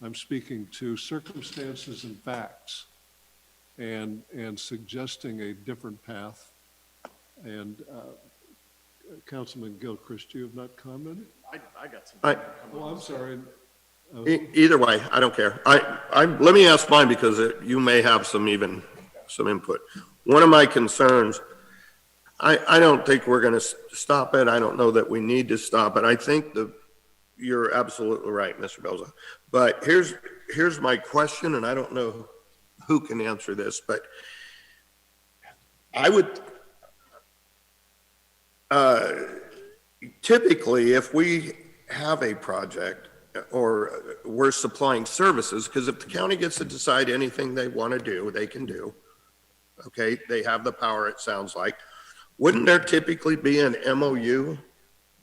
I'm speaking to circumstances and facts and suggesting a different path. And Councilman Gilchrist, you have not commented? I got some. Oh, I'm sorry. Either way, I don't care. Let me ask mine because you may have some input. One of my concerns, I don't think we're going to stop it. I don't know that we need to stop it. I think you're absolutely right, Mr. Belza. But here's my question, and I don't know who can answer this, but I would, typically, if we have a project or we're supplying services, because if the county gets to decide anything they want to do, they can do. Okay, they have the power, it sounds like. Wouldn't there typically be an MOU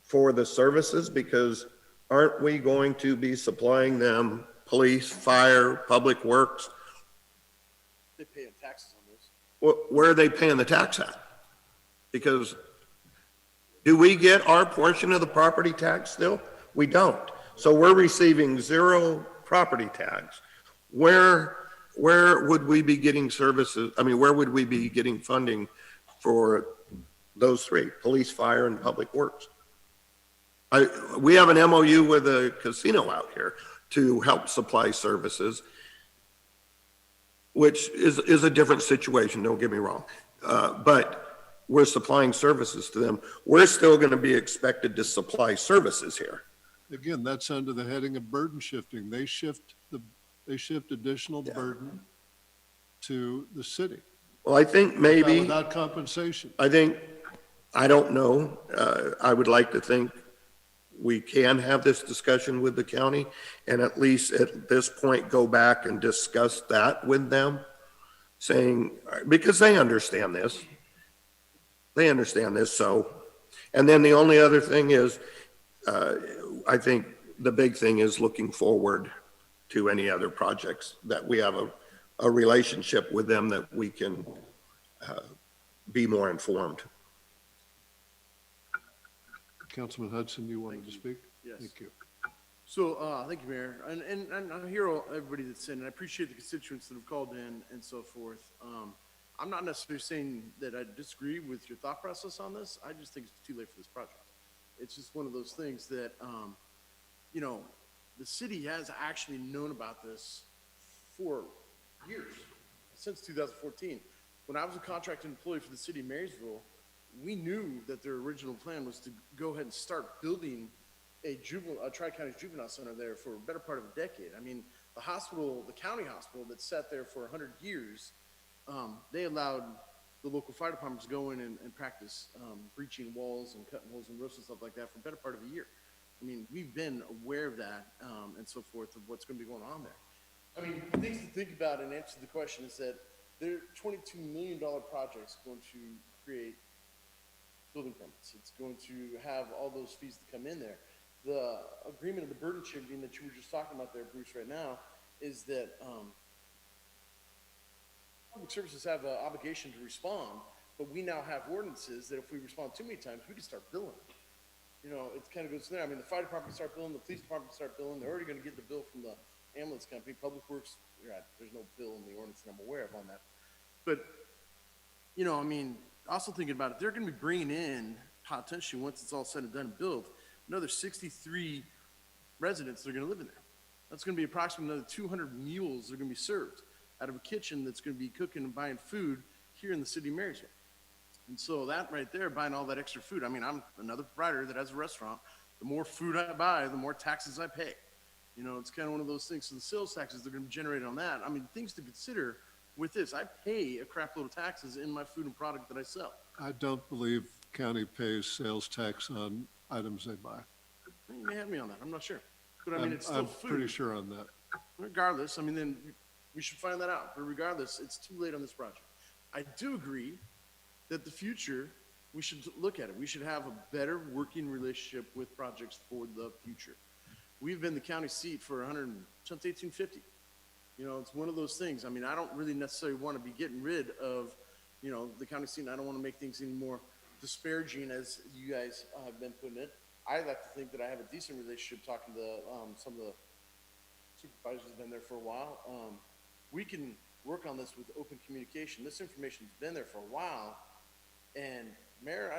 for the services? Because aren't we going to be supplying them police, fire, public works? They pay taxes on this. Where are they paying the tax at? Because do we get our portion of the property tax still? We don't. So we're receiving zero property tax. Where would we be getting services? I mean, where would we be getting funding for those three, police, fire, and public works? We have an MOU with a casino out here to help supply services, which is a different situation, don't get me wrong. But we're supplying services to them. We're still going to be expected to supply services here. Again, that's under the heading of burden shifting. They shift additional burden to the city. Well, I think maybe without compensation. I don't know. I would like to think we can have this discussion with the county and at least at this point go back and discuss that with them, saying, because they understand this. They understand this. So, and then the only other thing is, I think the big thing is looking forward to any other projects that we have a relationship with them that we can be more informed. Councilman Hudson, you wanted to speak? Yes. Thank you. So, thank you, Mayor. And I hear everybody that's in, and I appreciate the constituents that have called in and so forth. I'm not necessarily saying that I disagree with your thought process on this. I just think it's too late for this project. It's just one of those things that, you know, the city has actually known about this for years, since 2014. When I was a contracted employee for the city of Marysville, we knew that their original plan was to go ahead and start building a Tri-County Juvenile Center there for a better part of a decade. I mean, the hospital, the county hospital that sat there for 100 years, they allowed the local fire departments to go in and practice breaching walls and cutting holes in roofs and stuff like that for a better part of a year. I mean, we've been aware of that and so forth of what's going to be going on there. I mean, things to think about and answer the question is that there are $22 million projects going to create building permits. It's going to have all those fees that come in there. The agreement of the burden shifting that you were just talking about there, Bruce, right now, is that public services have an obligation to respond, but we now have ordinances that if we respond too many times, we can start billing. You know, it kind of goes there. I mean, the fire department can start billing, the police department can start billing. They're already going to get the bill from the ambulance company. Public Works, there's no bill in the ordinance that I'm aware of on that. But, you know, I mean, also thinking about it, they're going to be bringing in, potentially, once it's all said and done and built, another 63 residents that are going to live in there. That's going to be approximately another 200 meals that are going to be served out of a kitchen that's going to be cooking and buying food here in the city of Marysville. And so that right there, buying all that extra food, I mean, I'm another provider that has a restaurant. The more food I buy, the more taxes I pay. You know, it's kind of one of those things. So the sales taxes, they're going to be generated on that. I mean, things to consider with this. I pay a crap load of taxes in my food and product that I sell. I don't believe county pays sales tax on items they buy. You may have me on that. I'm not sure. But I mean, it's still I'm food. pretty sure on that. Regardless, I mean, then we should find that out. But regardless, it's too late on this project. I do agree that the future, we should look at it. We should have a better working relationship with projects for the future. We've been the county seat for since 1850. You know, it's one of those things. I mean, I don't really necessarily want to be getting rid of, you know, the county seat. I don't want to make things any more disparaging as you guys have been putting it. I like to think that I have a decent relationship talking to some of the supervisors who've been there for a while. We can work on this with open communication. This information's been there for a while. And Mayor,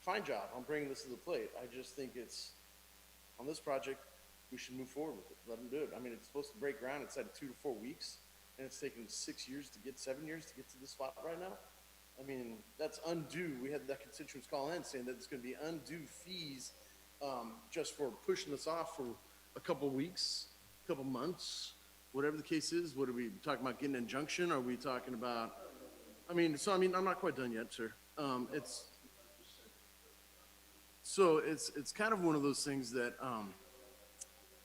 fine job on bringing this to the plate. I just think it's, on this project, we should move forward with it. Let them do it. I mean, it's supposed to break ground. It's at 2 to 4 weeks, and it's taken 7 years to get to this spot right now. I mean, that's undue. We had that constituents call in saying that it's going to be undue fees just for pushing this off for a couple weeks, a couple months, whatever the case is. What are we talking about? Getting an injunction? Are we talking about? I mean, I'm not quite done yet, sir. It's kind of one of those things that,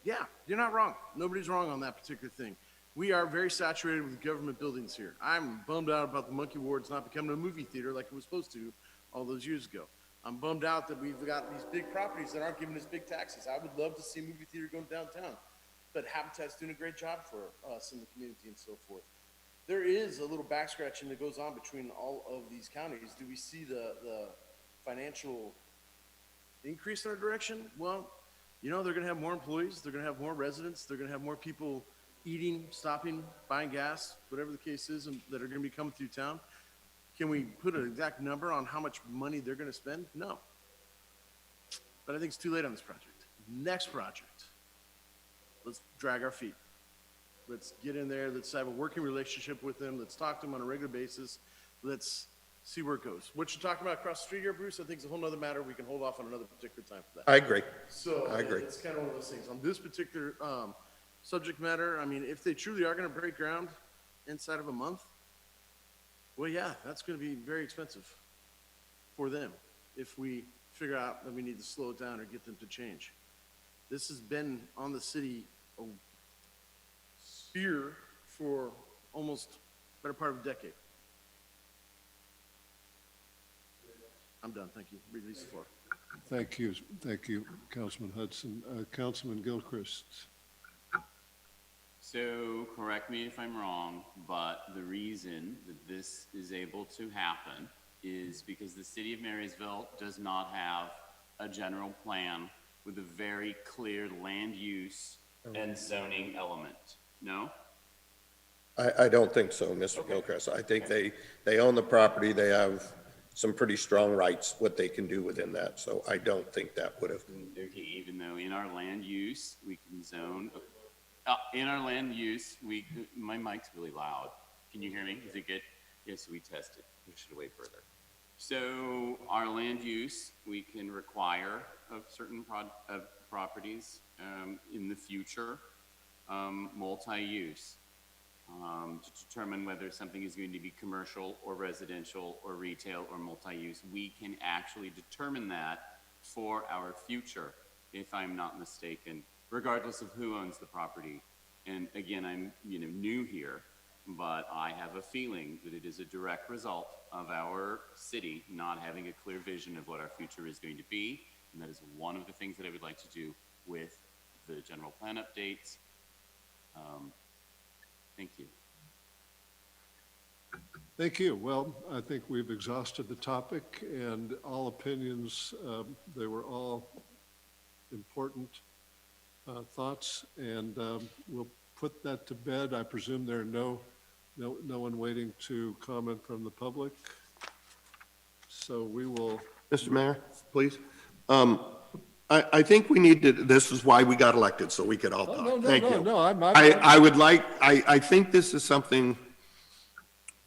yeah, you're not wrong. Nobody's wrong on that particular thing. We are very saturated with government buildings here. I'm bummed out about the Monkey Ward's not becoming a movie theater like it was supposed to all those years ago. I'm bummed out that we've got these big properties that aren't giving us big taxes. I would love to see a movie theater going downtown, but Habitat's doing a great job for us in the community and so forth. There is a little back scratching that goes on between all of these counties. Do we see the financial increase in our direction? Well, you know, they're going to have more employees. They're going to have more residents. They're going to have more people eating, stopping, buying gas, whatever the case is, and that are going to be coming through town. Can we put an exact number on how much money they're going to spend? No. But I think it's too late on this project. Next project, let's drag our feet. Let's get in there. Let's have a working relationship with them. Let's talk to them on a regular basis. Let's see where it goes. What you're talking about across the street here, Bruce, I think is a whole nother matter. We can hold off on another particular time for that. I agree. So I agree. It's kind of one of those things. On this particular subject matter, I mean, if they truly are going to break ground inside of a month, well, yeah, that's going to be very expensive for them if we figure out that we need to slow it down or get them to change. This has been on the city sphere for almost better part of a decade. I'm done. Thank you. Release the floor. Thank you, Councilman Hudson. Councilman Gilchrist. So correct me if I'm wrong, but the reason that this is able to happen is because the city of Marysville does not have a general plan with a very clear land use and zoning element. No? I don't think so, Mr. Gilchrist. I think they own the property. They have some pretty strong rights, what they can do within that. So I don't think that would have. Okay, even though in our land use, we can zone, in our land use, my mic's really loud. Can you hear me? Is it good? Yes, we tested. Push it away further. So our land use, we can require of certain properties in the future, multi-use. To determine whether something is going to be commercial or residential or retail or multi-use. We can actually determine that for our future, if I'm not mistaken, regardless of who owns the property. And again, I'm new here, but I have a feeling that it is a direct result of our city not having a clear vision of what our future is going to be. And that is one of the things that I would like to do with the general plan updates. Thank you. Thank you. Well, I think we've exhausted the topic and all opinions. They were all important thoughts, and we'll put that to bed. I presume there are no one waiting to comment from the public. So we will. Mr. Mayor, please. I think we need to, this is why we got elected, so we could all talk. Thank you. I would like, I think this is something,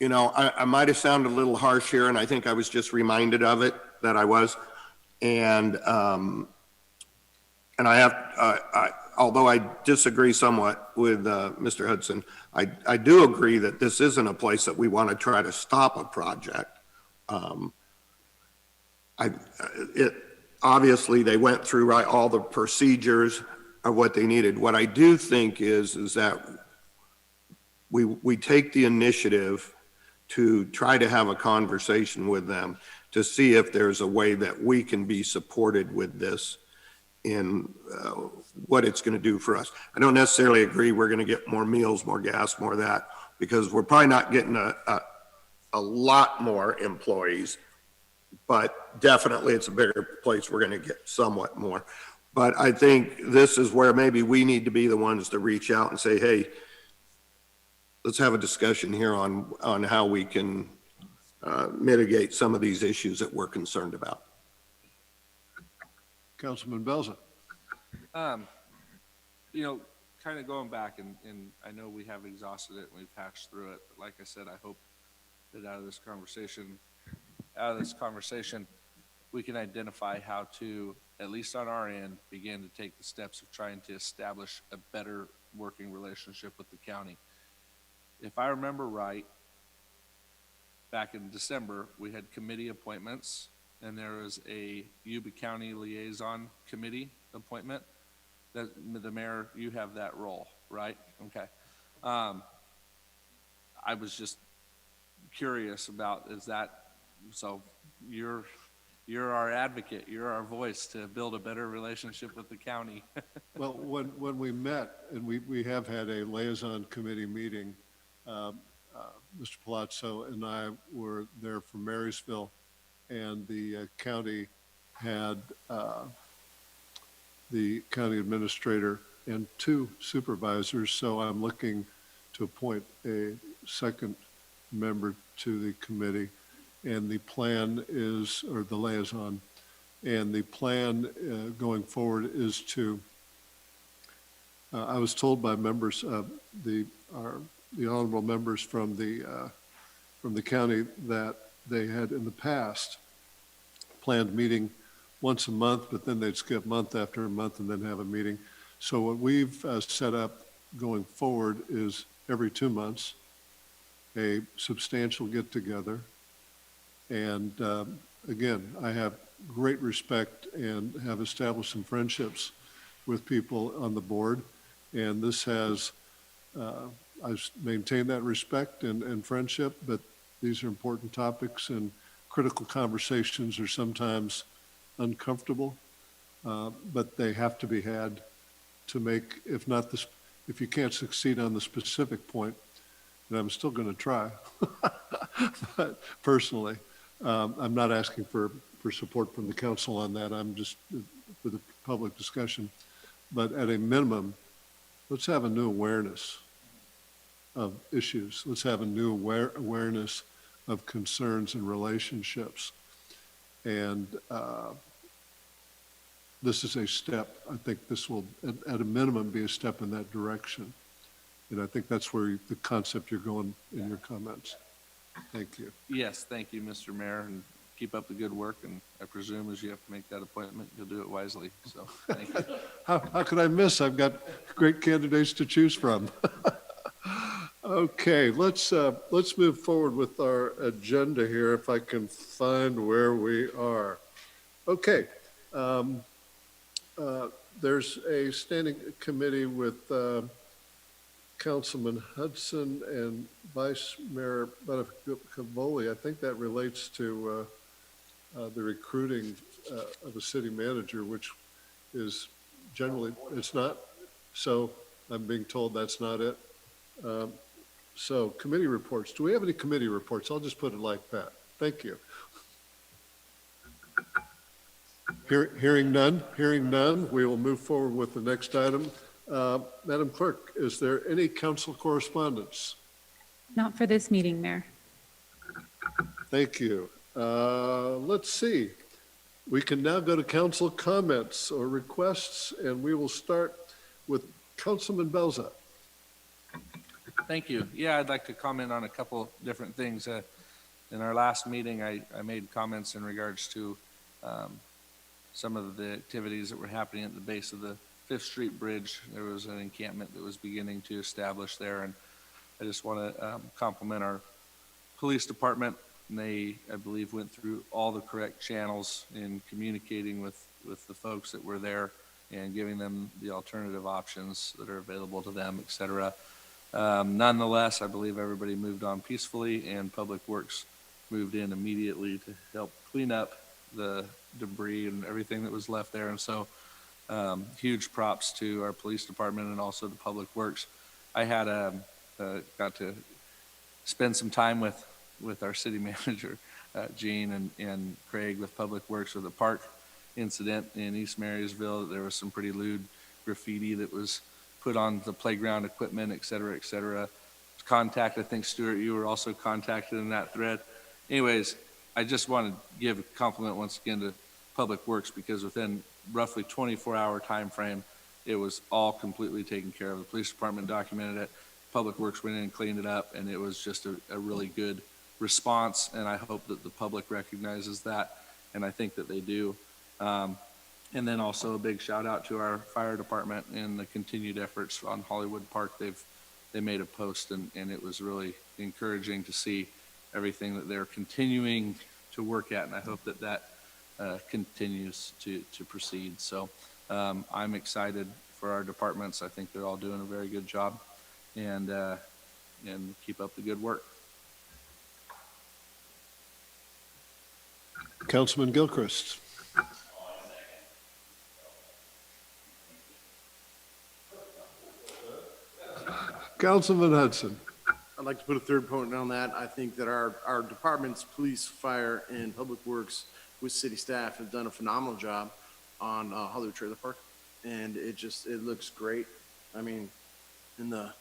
you know, I might have sounded a little harsh here, and I think I was just reminded of it, that I was. And I have, although I disagree somewhat with Mr. Hudson, I do agree that this isn't a place that we want to try to stop a project. Obviously, they went through all the procedures of what they needed. What I do think is that we take the initiative to try to have a conversation with them to see if there's a way that we can be supported with this in what it's going to do for us. I don't necessarily agree we're going to get more meals, more gas, more of that, because we're probably not getting a lot more employees, but definitely it's a bigger place. We're going to get somewhat more. But I think this is where maybe we need to be the ones to reach out and say, hey, let's have a discussion here on how we can mitigate some of these issues that we're concerned about. Councilman Belza. You know, kind of going back, and I know we have exhausted it and we've hashed through it, but like I said, I hope that out of this conversation, we can identify how to, at least on our end, begin to take the steps of trying to establish a better working relationship with the county. If I remember right, back in December, we had committee appointments, and there was a Yuba County Liaison Committee appointment. That the mayor, you have that role, right? Okay. I was just curious about, is that, so you're our advocate, you're our voice to build a better relationship with the county. Well, when we met, and we have had a liaison committee meeting, Mr. Palazzo and I were there from Marysville, and the county had the county administrator and 2 supervisors, so I'm looking to appoint a second member to the committee, and the plan is, or the liaison, and the plan going forward is to, I was told by members of the honorable members from the county that they had in the past planned meeting once a month, but then they'd skip month after month and then have a meeting. So what we've set up going forward is every 2 months, a substantial get-together. And again, I have great respect and have established some friendships with people on the board. And this has, I've maintained that respect and friendship, but these are important topics, and critical conversations are sometimes uncomfortable, but they have to be had to make, if not this, if you can't succeed on the specific point, and I'm still going to try, but personally, I'm not asking for support from the council on that. I'm just for the public discussion, but at a minimum, let's have a new awareness of issues. Let's have a new awareness of concerns and relationships. And this is a step. I think this will, at a minimum, be a step in that direction. And I think that's where the concept you're going in your comments. Thank you. Yes, thank you, Mr. Mayor, and keep up the good work. And I presume as you have to make that appointment, you'll do it wisely. So thank you. How could I miss? I've got great candidates to choose from. Okay, let's move forward with our agenda here, if I can find where we are. Okay, there's a standing committee with Councilman Hudson and Vice Mayor Cavoli. I think that relates to the recruiting of a city manager, which is generally, it's not. So I'm being told that's not it. So committee reports. Do we have any committee reports? I'll just put it like that. Thank you. Hearing none, we will move forward with the next item. Madam Clerk, is there any council correspondence? Not for this meeting, Mayor. Thank you. Let's see. We can now go to council comments or requests, and we will start with Councilman Belza. Thank you. Yeah, I'd like to comment on a couple different things. In our last meeting, I made comments in regards to some of the activities that were happening at the base of the 5th Street Bridge. There was an encampment that was beginning to establish there, and I just want to compliment our police department. And they, I believe, went through all the correct channels in communicating with the folks that were there and giving them the alternative options that are available to them, et cetera. Nonetheless, I believe everybody moved on peacefully, and Public Works moved in immediately to help clean up the debris and everything that was left there. And so huge props to our police department and also the Public Works. I had got to spend some time with our city manager, Gene, and Craig with Public Works with the park incident in East Marysville. There was some pretty lewd graffiti that was put on the playground equipment, et cetera, et cetera. I think, Stuart, you were also contacted in that thread. Anyways, I just want to give a compliment once again to Public Works, because within roughly 24-hour time frame, it was all completely taken care of. The police department documented it, Public Works went in and cleaned it up, and it was just a really good response, and I hope that the public recognizes that, and I think that they do. And then also a big shout out to our fire department and the continued efforts on Hollywood Park. They made a post, and it was really encouraging to see everything that they're continuing to work at, and I hope that continues to proceed. So I'm excited for our departments. I think they're all doing a very good job, and keep up the good work. Councilman Gilchrist. Councilman Hudson. I'd like to put a third point on that. I think that our departments, police, fire, and public works with city staff have done a phenomenal job on Hollywood Trailer Park. And it looks great. I mean, in the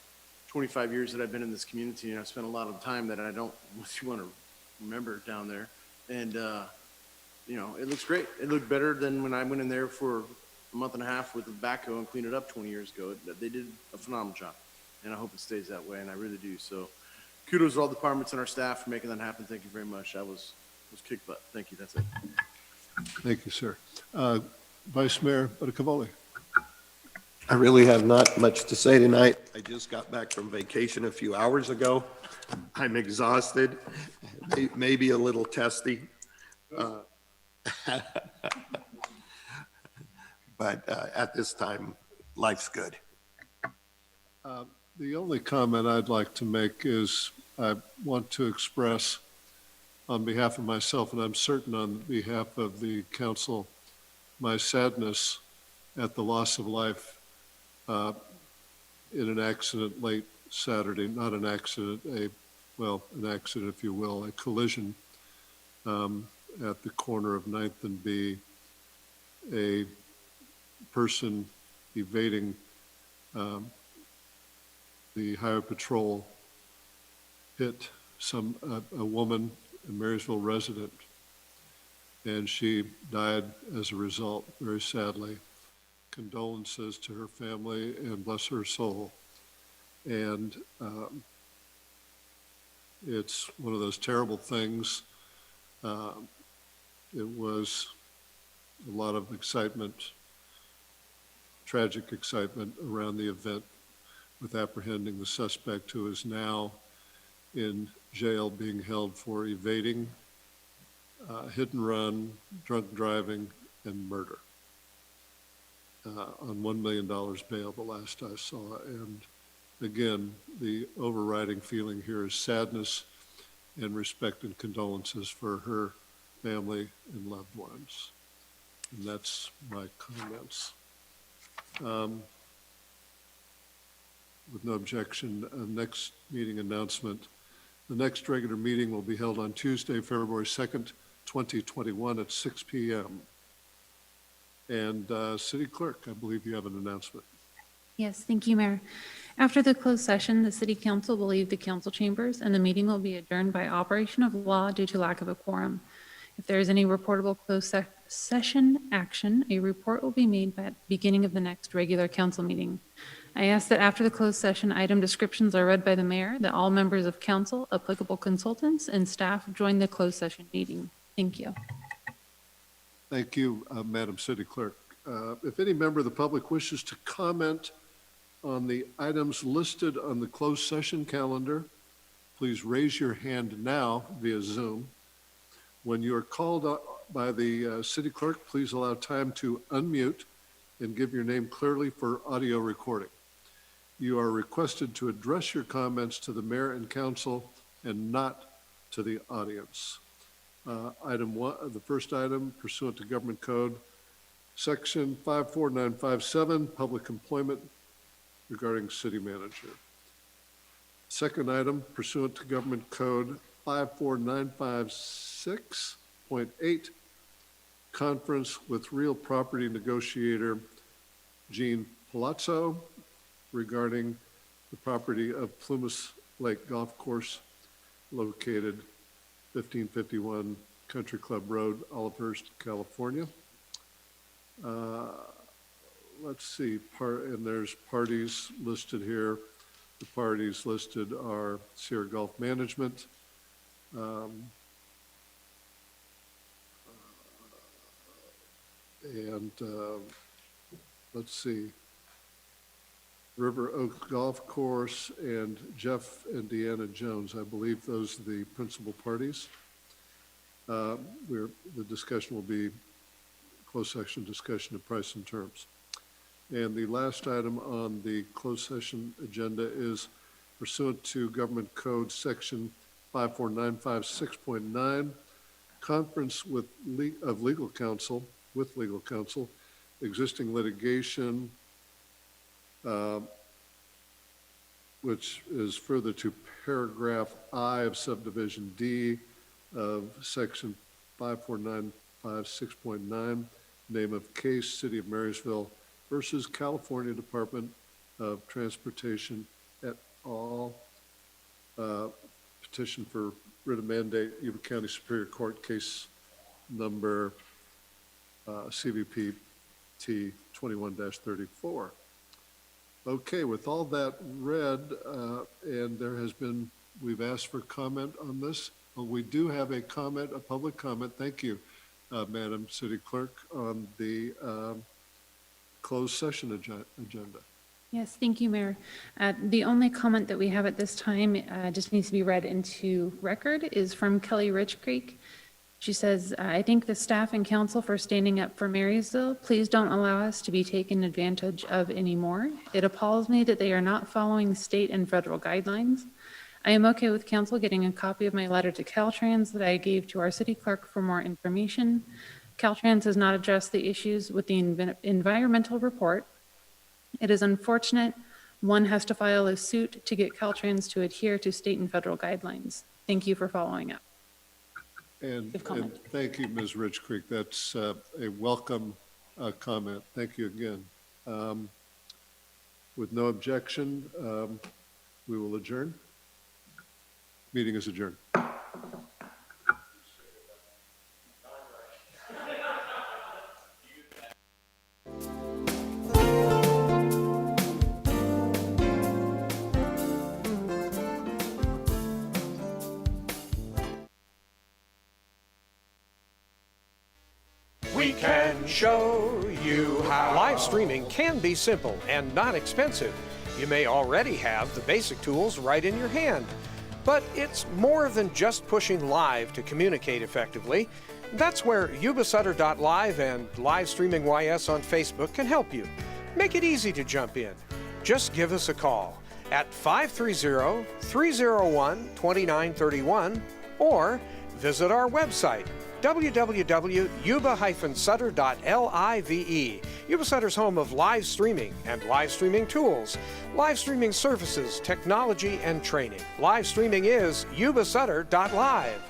25 years that I've been in this community, and I've spent a lot of time that I don't want to remember down there. And, it looks great. It looked better than when I went in there for a month and a half with the backhoe and cleaned it up 20 years ago. They did a phenomenal job. And I hope it stays that way, and I really do. So kudos to all departments and our staff for making that happen. Thank you very much. I was kicked butt. Thank you. That's it. Thank you, sir. Vice Mayor Buttacavoli. I really have not much to say tonight. I just got back from vacation a few hours ago. I'm exhausted, maybe a little testy. But at this time, life's good. The only comment I'd like to make is I want to express on behalf of myself, and I'm certain on behalf of the council, my sadness at the loss of life in an accident late Saturday, not an accident, an accident, if you will, a collision at the corner of 9th and B. A person evading the highway patrol hit a woman, a Marysville resident, and she died as a result, very sadly. Condolences to her family, and bless her soul. And it's one of those terrible things. It was a lot of excitement, tragic excitement around the event, with apprehending the suspect, who is now in jail being held for evading, hit and run, drunk driving, and murder on $1 million bail, the last I saw. And again, the overriding feeling here is sadness and respect and condolences for her family and loved ones. And that's my comments. With no objection, next meeting announcement. The next regular meeting will be held on Tuesday, February 2nd, 2021 at 6 p.m. And City Clerk, I believe you have an announcement. Yes, thank you, Mayor. After the closed session, the City Council will leave the council chambers, and the meeting will be adjourned by operation of law due to lack of a quorum. If there is any reportable closed session action, a report will be made by the beginning of the next regular council meeting. I ask that after the closed session item descriptions are read by the mayor, that all members of council, applicable consultants, and staff join the closed session meeting. Thank you. Thank you, Madam City Clerk. If any member of the public wishes to comment on the items listed on the closed session calendar, please raise your hand now via Zoom. When you are called by the city clerk, please allow time to unmute and give your name clearly for audio recording. You are requested to address your comments to the mayor and council and not to the audience. Item one, the first item pursuant to Government Code Section 54957, public employment regarding city manager. Second item, pursuant to Government Code 54956.8, conference with real property negotiator Gene Palazzo regarding the property of Plumas Lake Golf Course located 1551 Country Club Road, Olivehurst, California. Let's see, and there's parties listed here. The parties listed are Sierra Gulf Management, and let's see, River Oak Golf Course and Jeff and Deanna Jones. I believe those are the principal parties. The discussion will be closed session discussion of price and terms. And the last item on the closed session agenda is pursuant to Government Code Section 54956.9, conference with legal counsel, existing litigation, which is further to paragraph I of subdivision D of section 54956.9, name of case, City of Marysville versus California Department of Transportation et al. Petition for writ of mandate, Yuba County Superior Court, case number CVP T 21-34. Okay, with all that read, and we've asked for comment on this. Well, we do have a comment, a public comment. Thank you, Madam City Clerk, on the closed session agenda. Yes, thank you, Mayor. The only comment that we have at this time just needs to be read into record is from Kelly Rich Creek. She says, I thank the staff and council for standing up for Marysville. Please don't allow us to be taken advantage of anymore. It appalls me that they are not following state and federal guidelines. I am okay with council getting a copy of my letter to Caltrans that I gave to our city clerk for more information. Caltrans has not addressed the issues with the environmental report. It is unfortunate one has to file a suit to get Caltrans to adhere to state and federal guidelines. Thank you for following up. And thank you, Ms. Rich Creek. That's a welcome comment. Thank you again. With no objection, we will adjourn. Meeting is adjourned. We can show you how live streaming can be simple and not expensive. You may already have the basic tools right in your hand, but it's more than just pushing live to communicate effectively. That's where Yuba-Sutter.live and Live Streaming YS on Facebook can help you. Make it easy to jump in. Just give us a call at 530-301-2931 or visit our website, www.yuba-sutter.live. Yuba-Sutter's home of live streaming and live streaming tools, live streaming services, technology, and training. Live streaming is Yuba-Sutter.live.